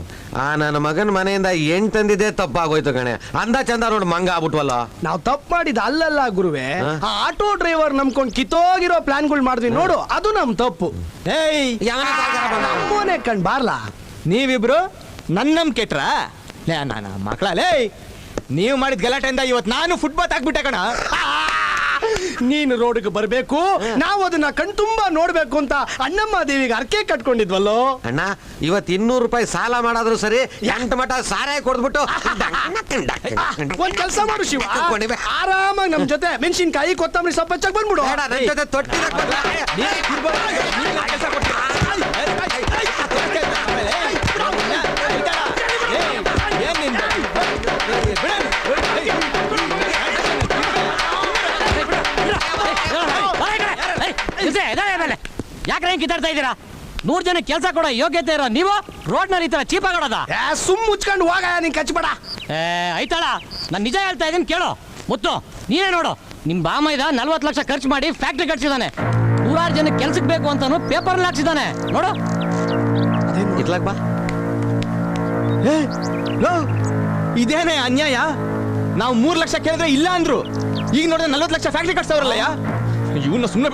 ಆ ನನ್ನ ಮಗನ ಮನೆಯಿಂದ ಹೆಣ್ ತಂದಿದ್ದೆ ತಪ್ಪಾಗೋಯ್ತು ಕಣೆ. ಅಂದ ಚಂದ ನೋಡಿ ಮಂಗ ಆಗ್ಬಿಟ್ವಲ್ಲ. ನಾವು ತಪ್ಪು ಮಾಡಿದ ಅಲ್ಲಲ್ಲ ಗುರುವೆ, ಆ ಆಟೋ ಡ್ರೈವರ್ ನಂಬ್ಕೊಂಡ್ ಕಿತ್ತೋಗಿರೋ ಪ್ಲಾನ್ಗಳು ಮಾಡಿದ್ವಿ ನೋಡು, ಅದು ನಮ್ ತಪ್ಪು. ಏಯ್ ನಮ್ಮನೆ ಕಣ್ ಬಾರ್ಲಾ. ನೀವಿಬ್ರು ನನ್ನಮ್ ಕೆಟ್ರ ಮಕ್ಕಳೇ, ನೀವು ಮಾಡಿದ ಗಲಾಟೆಯಿಂದ ಇವತ್ತು ನಾನು ಫುಟ್ಬಾತ್ ಹಾಕ್ಬಿಟ್ಟೆ ಕಣ. ನೀನು ರೋಡ್ಗೆ ಬರ್ಬೇಕು, ನಾವು ಅದನ್ನ ಕಣ್ತುಂಬಾ ನೋಡ್ಬೇಕು ಅಂತ ಅಣ್ಣಮ್ಮ ದೇವಿಗೆ ಅರ್ಕೆ ಕಟ್ಕೊಂಡಿದ್ವಲ್ಲೋ. ಅಣ್ಣ ಇವತ್ತು 200 ರೂಪಾಯಿ ಸಾಲ ಮಾಡಾದ್ರು ಸರಿ, 8 ಮಠ ಸಾರಾಯಿ ಕೊಡ್ಬಿಟ್ಟು ಒಂದ್ ಕೆಲಸ ಮಾಡು ಶಿವ, ಆರಾಮಾಗಿ ನಮ್ ಜೊತೆ ಮೆಣಸಿನ್ಕಾಯಿ ಕೊತ್ತಂಬರಿ ಸೊಪ್ಪು ಹಚ್ಚಕ್ ಬಂದ್ಬಿಡು. ನನ್ ಜೊತೆ ತೊಟ್ಟಿ ಯಾಕ್ರೆ ಕಿತ್ತಾಡ್ತಾ ಇದ್ದೀರಾ? 100 ಜನ ಕೆಲಸ ಕೊಡೋ ಯೋಗ್ಯತೆ ಇರೋ ನೀವು ರೋಡ್ ನಲ್ಲಿ ಈ ತರ ಚೀಪ್ ಆಗೋದ? ಸುಮ್ ಮುಚ್ಕೊಂಡು ಹೋಗ, ನೀನ್ ಕಚ್ಬೇಡ. ಐತಾಳ, ನಾನು ನಿಜ ಹೇಳ್ತಾ ಇದ್ದೀನಿ ಕೇಳು. ಮುತ್ತು ನೀನೇ ನೋಡು, ನಿಮ್ ಬಾಮೈದ 40 ಲಕ್ಷ ಖರ್ಚು ಮಾಡಿ ಫ್ಯಾಕ್ಟ್ರಿ ಕಟ್ಸಿದಾನೆ. 100 ಜನ ಕೆಲ್ಸಕ್ಕೆ ಬೇಕು ಅಂತಾನು ಪೇಪರ್ ಹಾಕ್ಸಿದಾನೆ ನೋಡು. ಇರ್ಲಾಕ್ ಬಾ. ಇದೇನೇ ಅನ್ಯಾಯ? ನಾವು 3 ಲಕ್ಷ ಕೇಳಿದ್ರೆ ಇಲ್ಲ ಅಂದ್ರು, ಈಗ ನೋಡಿದ್ರೆ 40 ಲಕ್ಷ ಫ್ಯಾಕ್ಟ್ರಿ ಕಟ್ಸವ್ರಲ್ಲಯ್ಯ. ಇವನ್ನ ಸುಮ್ಮನೆ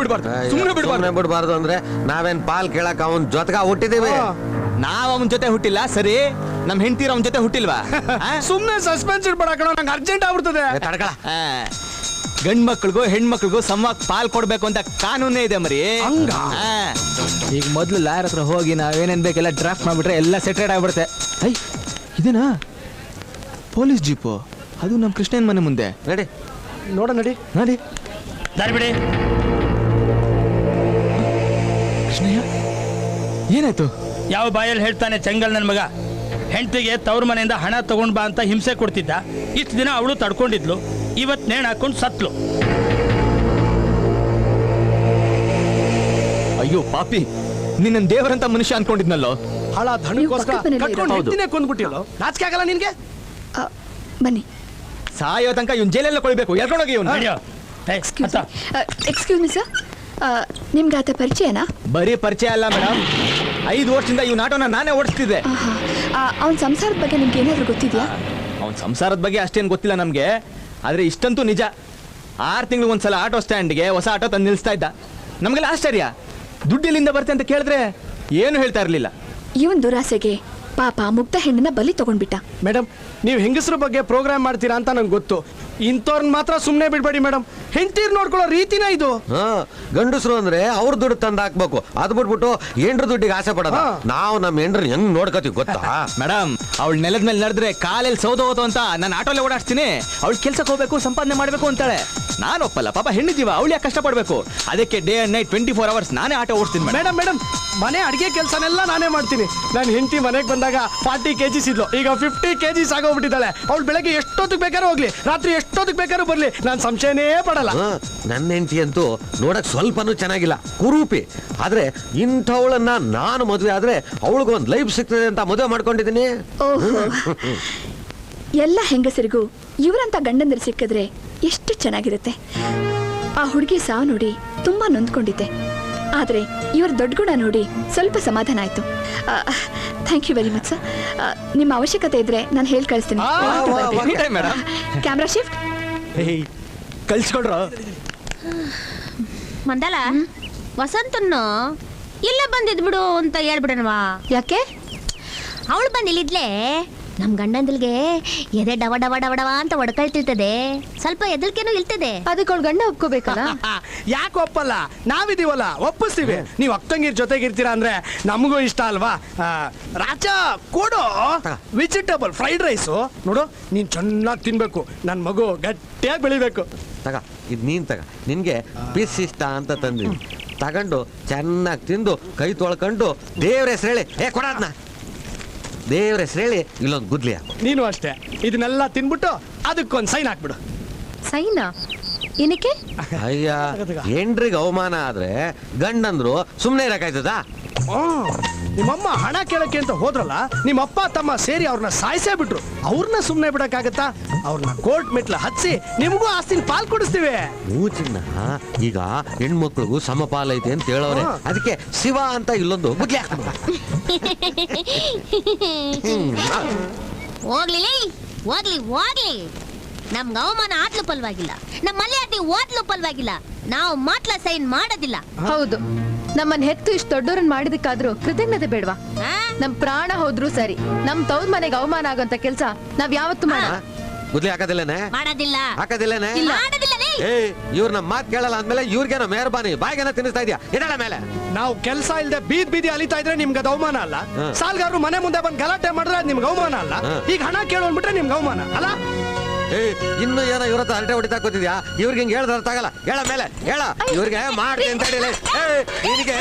ಬಿಡಬಾರ್ದು ಅಂದ್ರೆ ನಾವೇನ್ ಪಾಲ್ ಕೇಳಕ್ ಅವನ್ ಜೊತೆಗ ಹುಟ್ಟಿದೀವಿ. ನಾವ್ ಅವನ್ ಜೊತೆ ಹುಟ್ಟಿಲ್ಲ ಸರಿ, ನಮ್ ಹೆಂಡತಿರ ಅವನ್ ಜೊತೆ ಹುಟ್ಟಿಲ್ವಾ? ಸುಮ್ನೆ ಸಸ್ಪೆನ್ಸ್ ಇಡ್ಬೇಡ ಕಣೋ, ನಂಗೆ ಅರ್ಜೆಂಟ್ ಆಗ್ಬಿಡ್ತದೆ. ಗಂಡ್ ಮಕ್ಳಿಗೂ ಹೆಣ್ಮಕ್ಳಿಗೂ ಪಾಲ್ ಕೊಡ್ಬೇಕು ಅಂತ ಕಾನೂನೇ ಇದೆ ಮರಿ. ಈಗ ಮೊದ್ಲು ಲಾಯರ್ ಹತ್ರ ಹೋಗಿ ನಾವೇನೇನ್ ಬೇಕೆಲ್ಲ ಡ್ರಾಫ್ಟ್ ಮಾಡ್ಬಿಟ್ರೆ ಎಲ್ಲ ಸೆಟ್ರೇಟ್ ಆಗ್ಬಿಡುತ್ತೆ. ಇದೇನಾ ಪೊಲೀಸ್ ಜೀಪು? ಅದು ನಮ್ ಕೃಷ್ಣನ್ ಮನೆ ಮುಂದೆ. ನಡಿ ನೋಡ, ನಡಿ ನಡಿ. ದಾರಿ ಬಿಡಿ. ಕೃಷ್ಣಯ್ಯ ಏನಾಯ್ತು? ಯಾವ ಬಾಯಲ್ಲಿ ಹೇಳ್ತಾನೆ ಚೆಂಗಲ್ ನನ್ನ ಮಗ? ಹೆಂಡತಿಗೆ ತವ್ರ ಮನೆಯಿಂದ ಹಣ ತಗೊಂಡ್ ಬಾ ಅಂತ ಹಿಂಸೆ ಕೊಡ್ತಿದ್ದ. ಇಷ್ಟು ದಿನ ಅವಳು ತಡ್ಕೊಂಡಿದ್ಲು, ಇವತ್ತು ನೇಣು ಹಾಕೊಂಡು ಸತ್ಲು. ಅಯ್ಯೋ ಪಾಪಿ, ನಿನ್ನ ದೇವರಂತ ಮನುಷ್ಯ ಅನ್ಕೊಂಡಿದ್ನಲ್ಲೋ. ಹಳ ಧನಕ್ಕೋಸ್ಕರ ಕೊಂದ್ಬಿಟ್ಟಿಯಲ್ಲೋ, ನಾಚಿಕೆ ಆಗಲ್ಲ ನಿನ್ಗೆ? ಬನ್ನಿ. ಸಾಯೋ ತನಕ ಇವನ್ ಜೈಲೆಲ್ಲ ಕೊಳ್ಬೇಕು, ಎಲ್ಕೊಂಡೋಗಿ ಇವನು. ಎಕ್ಸ್ಕ್ಯೂಸ್ ಮಿ ಸರ್, ನಿಮ್ಗೆ ಆತ ಪರಿಚಯನಾ? ಬರೀ ಪರಿಚಯ ಅಲ್ಲ ಮೇಡಮ್, 5 ವರ್ಷದಿಂದ ಇವ್ನ ಆಟೋನ ನಾನೇ ಓಡಿಸ್ತಿದ್ದೆ. ಅವನ ಸಂಸಾರದ ಬಗ್ಗೆ ನಿಮ್ಗೆ ಏನಾದ್ರು ಗೊತ್ತಿದ್ಯಾ? ಅವನ ಸಂಸಾರದ ಬಗ್ಗೆ ಅಷ್ಟೇನು ಗೊತ್ತಿಲ್ಲ ನಮ್ಗೆ, ಆದ್ರೆ ಇಷ್ಟಂತೂ ನಿಜ. 6 ತಿಂಗಳು ಒಂದ್ಸಲ ಆಟೋ ಸ್ಟ್ಯಾಂಡ್ಗೆ ಹೊಸ ಆಟೋ ತಂದು ನಿಲ್ಲಿಸ್ತಾ ಇದ್ದ. ನಮ್ಗೆಲ್ಲ ಆಶ್ಚರ್ಯ, ದುಡ್ಡಿಲ್ಲಿಂದ ಬರುತ್ತೆ ಅಂತ ಕೇಳಿದ್ರೆ ಏನು ಹೇಳ್ತಾ ಇರ್ಲಿಲ್ಲ. ಇವನ್ ದುರಾಸೆಗೆ ಪಾಪ ಮುಗ್ಧ ಹೆಣ್ಣನ್ನ ಬಲಿ ತಗೊಂಡ್ಬಿಟ್ಟ. ಮೇಡಮ್, ನೀವು ಹೆಂಗಸ್ರ ಬಗ್ಗೆ ಪ್ರೋಗ್ರಾಮ್ ಮಾಡ್ತೀರಾ ಅಂತ ನಂಗೆ ಗೊತ್ತು. ಇಂಥವ್ರನ್ನ ಮಾತ್ರ ಸುಮ್ಮನೆ ಬಿಡ್ಬೇಡಿ ಮೇಡಮ್, ಹೆಂಡತೀರ್ ನೋಡ್ಕೊಳ್ಳೋ ರೀತಿನ ಇದು. ಗಂಡಸರು ಅಂದ್ರೆ ಅವ್ರ ದುಡ್ಡು ತಂದು ಹಾಕ್ಬೇಕು, ಅದ್ ಬಿಟ್ಬಿಟ್ಟು ಎಂಡ್ರ ದುಡ್ಡಿಗೆ ಆಸೆ ಪಡೋದ. ನಾವು ನಮ್ಮ ಎಂಡ್ರ ಹೆಂಗ್ ನೋಡ್ಕೋತೀವಿ ಗೊತ್ತಾ ಮೇಡಮ್? ಅವಳು ನೆಲದ ಮೇಲೆ ನಡೆದ್ರೆ ಕಾಲೆಲ್ಲಿ ಸೌದೋತು ಅಂತ ನಾನು ಆಟೋಲ್ಲೇ ಓಡಾಡ್ತೀನಿ. ಅವಳು ಕೆಲ್ಸಕ್ಕೆ ಹೋಗ್ಬೇಕು, ಸಂಪಾದನೆ ಮಾಡ್ಬೇಕು ಅಂತಾಳೆ. ನಾನು ಒಪ್ಪಲ್ಲ, ಪಾಪ ಹೆಣ್ಣು ಜೀವ, ಅವಳು ಯಾಕೆ ಕಷ್ಟಪಡ್ಬೇಕು? ಅದಕ್ಕೆ ಡೇ ಅಂಡ್ ನೈಟ್ 24 ಅವರ್ಸ್ ನಾನೇ ಆಟೋ ಓಡಿಸ್ತೀನಿ. ಮೇಡಮ್, ಮನೆ ಅಡಿಗೆ ಕೆಲಸನೆಲ್ಲ ನಾನೇ ಮಾಡ್ತೀನಿ. ನಾನು ಹೆಂಡತಿ ಮನೆಗೆ ಬಂದಾಗ 40 kgs ಇದ್ಲು, ಈಗ 50 kgs ಆಗೋಗ್ಬಿಟ್ಟಿದ್ದಾಳೆ. ಅವಳು ಬೆಳಗ್ಗೆ ಎಷ್ಟೊತ್ತಿಗೆ ಬೇಕಾದ್ರೂ ಹೋಗ್ಲಿ, ರಾತ್ರಿ ಎಷ್ಟೊತ್ತಿಗೆ ಬೇಕಾದ್ರೂ ಬರ್ಲಿ, ನಾನು ಸಂಶಯನೇ ಪಡಲ್ಲ. ನನ್ನ ಹೆಂಡತಿ ಅಂತೂ ನೋಡಕ್ ಸ್ವಲ್ಪನೂ ಚೆನ್ನಾಗಿಲ್ಲ, ಕುರೂಪಿ. ಆದ್ರೆ ಇಂಥವಳನ್ನ ನಾನು ಮದುವೆ ಆದ್ರೆ ಅವಳಿಗೊಂದು ಲೈಫ್ ಸಿಗ್ತದೆ ಅಂತ ಮದುವೆ ಮಾಡ್ಕೊಂಡಿದ್ದೀನಿ. ಎಲ್ಲ ಹೆಂಗಸರಿಗೂ ಇವರಂತ ಗಂಡಂದರು ಸಿಕ್ಕಿದ್ರೆ ಎಷ್ಟು ಚೆನ್ನಾಗಿರುತ್ತೆ. ಆ ಹುಡುಗಿ ಸಾವು ನೋಡಿ ತುಂಬಾ ನೊಂದ್ಕೊಂಡಿದ್ದೆ, ಆದ್ರೆ ಇವ್ರ ದೊಡ್ಡ ಗುಣ ನೋಡಿ ಸ್ವಲ್ಪ ಸಮಾಧಾನ ಆಯ್ತು. Thank you very much sir. ನಿಮ್ಮ ಅವಶ್ಯಕತೆ ಇದ್ರೆ ನಾನು ಹೇಳಿ ಕಳಿಸ್ತೀನಿ. Camera shift ಕಳ್ಸ್ಕೊಡ್ರ. ಮಂದಲ, ವಸಂತನ್ನು ಇಲ್ಲ ಬಂದಿದ್ ಬಿಡು ಅಂತ ಹೇಳ್ಬಿಡಣವಾ? ಯಾಕೆ? ಅವಳು ಬಂದಿಲ್ಲಿದ್ಲೆ ನಮ್ ಗಂಡಂದಿಲ್ಗೆ ಎದೆ ಡವ ಡವ ಡವ ಡವ ಅಂತ ಹೊಡ್ಕೊಳ್ತಿರ್ತದೆ, ಸ್ವಲ್ಪ ಎದಲ್ಕೇನು ಇಲ್ತದೆ. ಅದಕ್ಕೆ ಅವ್ಳು ಗಂಡ ಒಪ್ಕೋಬೇಕಲ್ಲ? ಯಾಕೆ ಒಪ್ಪಲ್ಲ? ನಾವಿದೀವಲ್ಲ, ಒಪ್ಪಿಸ್ತೀವಿ. ನೀವು ಅಕ್ಕಂಗಿರ್ ಜೊತೆಗಿರ್ತೀರಾ ಅಂದ್ರೆ ನಮಗೂ ಇಷ್ಟ ಅಲ್ವಾ? ರಾಜ ಕೊಡು ವೆಜಿಟೇಬಲ್ ಫ್ರೈಡ್ ರೈಸು. ನೋಡು, ನೀನ್ ಚೆನ್ನಾಗಿ ತಿನ್ಬೇಕು, ನನ್ನ ಮಗು ಗಟ್ಟಿಯಾಗಿ ಬೆಳಿಬೇಕು. ತಗ, ಇದು ನೀನ್ ತಗ, ನಿನ್ಗೆ ಪೀಸ್ ಇಷ್ಟ ಅಂತ ತಂದಿನಿ. ತಗೊಂಡು ಚೆನ್ನಾಗಿ ತಿಂದು ಕೈ ತೊಳ್ಕೊಂಡು ದೇವ್ರ ಹೆಸರು ಹೇಳಿ ಕೊಡೋದ್ನ ದೇವ್ರ ಹೆಸರು ಹೇಳಿ ಇಲ್ಲೊಂದು ಗುದ್ಲಿ ಹಾಕು. ನೀನು ಅಷ್ಟೇ, ಇದನ್ನೆಲ್ಲ ತಿನ್ಬಿಟ್ಟು ಅದಕ್ಕೊಂದು ಸೈನ್ ಹಾಕ್ಬಿಡು. ಸೈನಾ? ಏನಕ್ಕೆ? ಅಯ್ಯ, ಹೆಂಡ್ರಿಗೆ ಅವಮಾನ ಆದ್ರೆ ಗಂಡಂದ್ರು ಸುಮ್ಮನೆ ಇರಕಾಯ್ತದ? ನಿಮ್ಮಮ್ಮ ಹಣ ಕೇಳಕ್ಕೆ ಅಂತ ಹೋದ್ರಲ್ಲ, ನಿಮ್ಮಪ್ಪ ತಮ್ಮ ಸೇರಿ ಅವ್ರನ್ನ ಸಾಯಿಸೇ ಬಿಟ್ರು. ಅವ್ರನ್ನ ಸುಮ್ಮನೆ ಬಿಡಕ್ಕಾಗತ್ತಾ? ಅವ್ರನ್ನ ಕೋರ್ಟ್ ಮೆಟ್ಲ ಹಚ್ಚಿ ನಿಮಗೂ ಆಸ್ತಿನ ಪಾಲ್ ಕೊಡಿಸ್ತೀವಿ. ಚಿನ್ನ, ಈಗ ಹೆಣ್ಮಕ್ಳಿಗೂ ಸಮಪಾಲ ಐತೆ ಅಂತ ಹೇಳೋರೆ, ಅದಕ್ಕೆ ಶಿವ ಅಂತ ಇಲ್ಲೊಂದು ಮುದ್ಲೆ ಹೋಗ್ಲಿ ಹೋಗ್ಲಿ ಹೋಗ್ಲಿ. ನಮ್ಗೆ ಅವಮಾನ ಆತ್ಲು ಪಲ್ವಾಗಿಲ್ಲ, ನಮ್ಮ ಮಲ್ಯಾಟಿ ಓದ್ಲು ಪಲ್ವಾಗಿಲ್ಲ. ನಾವು ಮಾತ್ಲ ಸೈನ್ ಮಾಡೋದಿಲ್ಲ. ಹೌದು, ನಮ್ಮನ್ನ ಹೆತ್ತು ಇಷ್ಟು ದೊಡ್ಡವ್ರನ್ನ ಮಾಡಿದಕ್ಕಾದ್ರೂ ಕೃತಜ್ಞತೆ ಬೇಡ್ವಾ? ನಮ್ ಪ್ರಾಣ ಹೋದ್ರು ಸರಿ, ನಮ್ ತವ್ರ ಮನೆಗೆ ಅವಮಾನ ಆಗೋಂತ ಕೆಲ್ಸ ನಾವ್ ಯಾವತ್ತು ಮಾಡ ಮುದ್ಲೆ ಹಾಕೋದಿಲ್ಲನೆ? ಮಾಡೋದಿಲ್ಲ. ಹಾಕೋದಿಲ್ಲನೆ? ಮಾಡೋದಿಲ್ಲ. ಇವ್ರನ್ನ ಮಾತ್ ಕೇಳಲ್ಲ ಅಂದ್ಮೇಲೆ ಇವ್ರಿಗೇನೋ ಮೆಹರ್ಬಾನಿ ಬಾಯಿಗೇನ ತಿನ್ನಿಸ್ತಾ ಇದೆಯಾ? ಇಡಳ ಮೇಲೆ ನಾವು ಕೆಲಸ ಇಲ್ಲದೆ ಬೀದಿ ಅಲಿತಾ ಇದ್ರೆ ನಿಮ್ಗೆ ಅದು ಅವಮಾನ ಅಲ್ಲ? ಸಾಲ್ಗಾರರು ಮನೆ ಮುಂದೆ ಬಂದು ಗಲಾಟೆ ಮಾಡಿದ್ರೆ ಅದು ನಿಮ್ಗೆ ಅವಮಾನ ಅಲ್ಲ? ಈಗ ಹಣ ಕೇಳೋನ್ಬಿಟ್ರೆ ನಿಮ್ಗೆ ಅವಮಾನ ಅಲ್ಲ? ಇನ್ನು ಏನೋ ಇವ್ರ ಹತ್ರ ಹರಟೆ ಹೊಡಿತಾ ಕೂತಿದ್ಯಾ? ಇವ್ರಿಗೆ ಹಿಂಗೆ ಹೇಳ್ದ ಅರ್ಥ ಆಗಲ್ಲ. ಹೇಳ ಮೇಲೆ ಹೇಳ, ಇವ್ರಿಗೆ ಮಾಡ್ತೀನಿ ಅಂತ ಹೇಳಿಲ್ಲ. ನಿನಗೆ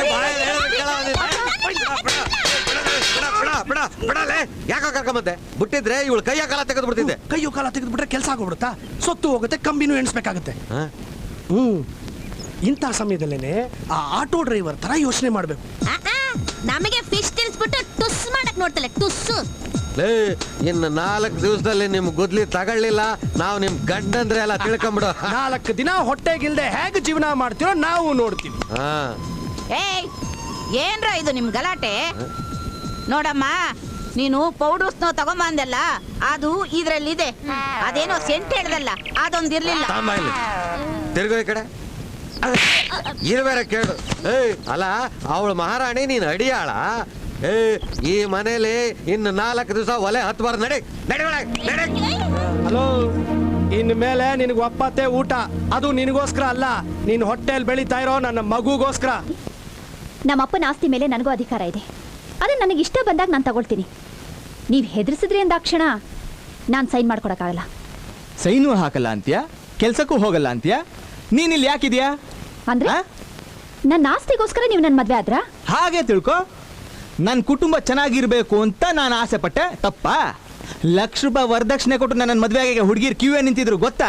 ಬಿಡಲೆ, ಯಾಕೋ ಕರ್ಕೊಂಬಂದೆ? ಬಿಟ್ಟಿದ್ರೆ ಇವಳು ಕೈಯ ಕಾಲ ತೆಗೆದು ಬಿಡ್ತಿದ್ದೆ. ಕೈಯು ಕಾಲ ತೆಗೆದು ಬಿಟ್ರೆ ಕೆಲಸ ಆಗೋಗ್ಬಿಡುತ್ತಾ? ಸೊತ್ತು ಹೋಗುತ್ತೆ, ಕಂಬಿನೂ ಎಣಿಸ್ಬೇಕಾಗತ್ತೆ. ಇಂಥ ಸಮಯದಲ್ಲೇನೆ ಆ ಆಟೋ ಡ್ರೈವರ್ ತರ ಯೋಚನೆ ಮಾಡ್ಬೇಕು. ನಮಗೆ ಫಿಶ್ ತಿನ್ಸ್ಬಿಟ್ಟು ಟುಸ್ ಮಾಡಕ್ ನೋಡ್ತಲೆ, ಟುಸ್ಸು. ಇನ್ನು 4 ದಿವಸದಲ್ಲಿ ನಿಮ್ ಗುದ್ಲಿ ತಗೊಳ್ಳಿಲ್ಲ, ನಾವು ನಿಮ್ ಗಂಡಂದ್ರೆ ಎಲ್ಲ ತಿಳ್ಕೊಂಬಿಡು. 4 ದಿನ ಹೊಟ್ಟೆಗಿಲ್ದೆ ಹೇಗೆ ಜೀವನ ಮಾಡ್ತೀರೋ ನಾವು ನೋಡ್ತೀವಿ. ಏಯ್, ಏನ್ರ ಇದು ನಿಮ್ ಗಲಾಟೆ? ನೋಡಮ್ಮ, ನೀನು ಪೌಡರ್ಸ್ನೋ ತಗೊಂಬಂದಲ್ಲ, ಅದು ಇದ್ರಲ್ಲಿದೆ. ಅದೇನೋ ಸೆಂಟ್ ಹೇಳ್ದಲ್ಲ, ಅದೊಂದಿರ್ಲಿಲ್ಲ. ತಿರ್ಗೋ ಈ ಕಡೆ. ಇರ್ಬೇರೆ ಕೇಳು. ಅಲ್ಲ, ಅವಳು ಮಹಾರಾಣಿ, ನೀನು ಅಡಿಯಾಳ. ಈ ಮನೇಲಿ ಇನ್ನು 4 ದಿವಸ ಒಲೆ ಹತ್ಬಾರ್ದು. ನಡಿ ನಡಿ ಒಳಗೆ ನಡಿ. ಹಲೋ, ಇನ್ ಮೇಲೆ ನಿನಗೆ ಒಪ್ಪತ್ತೆ ಊಟ. ಅದು ನಿನಗೋಸ್ಕರ ಅಲ್ಲ, ನೀನ್ ಹೊಟ್ಟೆಲ್ ಬೆಳೀತಾ ಇರೋ ನನ್ನ ಮಗುಗೋಸ್ಕರ. ನಮ್ಮಪ್ಪನ ಆಸ್ತಿ ಮೇಲೆ ನನಗೂ ಅಧಿಕಾರ ಇದೆ. ಅದನ್ನ ನನಗೆ ಇಷ್ಟ ಬಂದಾಗ ನಾನು ತಗೊಳ್ತೀನಿ. ನೀವು ಹೆದರ್ಸಿದ್ರಿ ಅಂದಾಕ್ಷಣ ನಾನು ಸೈನ್ ಮಾಡ್ಕೊಡಕ್ಕಾಗಲ್ಲ. ಸೈನು ಹಾಕಲ್ಲ ಅಂತ್ಯಾ? ಕೆಲ್ಸಕ್ಕೂ ಹೋಗಲ್ಲ ಅಂತ್ಯಾ? ನೀನಿಲ್ಲಿ ಯಾಕಿದ್ಯಾ? ಅಂದ್ರೆ ನನ್ನ ಆಸ್ತಿಗೋಸ್ಕರ ನೀವು ನನ್ನ ಮದ್ವೆ ಆದ್ರ? ಹಾಗೆ ತಿಳ್ಕೊ. ನನ್ನ ಕುಟುಂಬ ಚೆನ್ನಾಗಿರ್ಬೇಕು ಅಂತ ನಾನು ಆಸೆ ಪಟ್ಟೆ, ತಪ್ಪಾ? ₹1,00,000 ವರದಕ್ಷಿಣೆ ಕೊಟ್ಟು ನನ್ನ ಮದ್ವೆ ಆಗಿ ಹುಡುಗಿರ್ ಕ್ಯೂ ನಿಂತಿದ್ರು, ಗೊತ್ತಾ?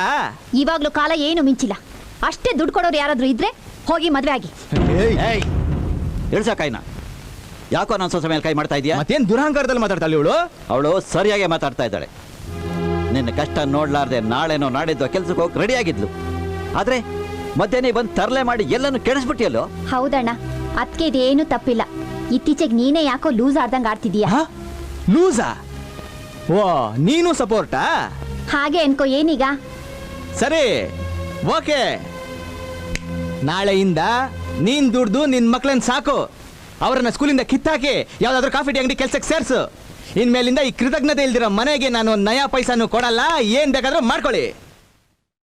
ಇವಾಗ್ಲೂ ಕಾಲ ಏನು ಮಿಂಚಿಲ್ಲ. ಅಷ್ಟೇ ದುಡ್ಡು ಕೊಡೋರು ಯಾರಾದ್ರೂ ಇದ್ರೆ ಹೋಗಿ ಮದ್ವೆ ಆಗಿ. ಕೈನ ಯಾಕೋ ನನ್ನ ಸೊಸೆ ಮೇಲೆ ಕೈ ಮಾಡ್ತಾ ಇದೀಯಾ? ಮತ್ತೇನ್ ದುರಹಂಕಾರದಲ್ಲಿ ಮಾತಾಡ್ತಾಳೆ ಇವಳು? ಅವಳು ಸರಿಯಾಗಿ ಮಾತಾಡ್ತಾ ಇದ್ದಾಳೆ. ನಿನ್ನ ಕಷ್ಟ ನೋಡ್ಲಾರ್ದೆ ನಾಳೆನೋ ನಾಡಿದ್ದು ಕೆಲ್ಸಕ್ಕೆ ಹೋಗಿ ರೆಡಿ ಆಗಿದ್ಲು. ಆದ್ರೆ ಮಧ್ಯಾಹ್ನ ಬಂದು ತರಲೆ ಮಾಡಿ ಎಲ್ಲನೂ ಕೆಡಿಸ್ಬಿಟ್ಟಿಯಲ್ಲೋ. ಹೌದಣ್ಣ, ಅದಕ್ಕೆ ಇದೇನು ತಪ್ಪಿಲ್ಲ. ಇತ್ತೀಚೆಗೆ ನೀನೇ ಯಾಕೋ ಲೂಸ್ ಆಡ್ದಂಗೆ ಆಡ್ತಿದೀಯಾ. ಲೂಸಾ? ಓ, ನೀನು ಸಪೋರ್ಟಾ? ಹಾಗೆ ಅನ್ಕೋ. ಏನೀಗ? ಸರಿ, ಓಕೆ. ನಾಳೆಯಿಂದ ನೀನ್ ದುಡ್ದು ನಿನ್ ಮಕ್ಳನ್ನ ಸಾಕು. ಅವರನ್ನ ಸ್ಕೂಲಿಂದ ಕಿತ್ತಾಕಿ ಯಾವ್ದಾದ್ರು ಕಾಫಿ ಟೀ ಅಂಗಡಿ ಕೆಲ್ಸಕ್ಕೆ ಸೇರ್ಸು. ಇನ್ಮೇಲಿಂದ ಈ ಕೃತಜ್ಞತೆ ಇಲ್ದಿರೋ ಮನೆಗೆ ನಾನು 1 ನಯಾ ಪೈಸಾನು ಕೊಡಲ್ಲ. ಏನ್ ಬೇಕಾದ್ರೂ ಮಾಡ್ಕೊಳ್ಳಿ.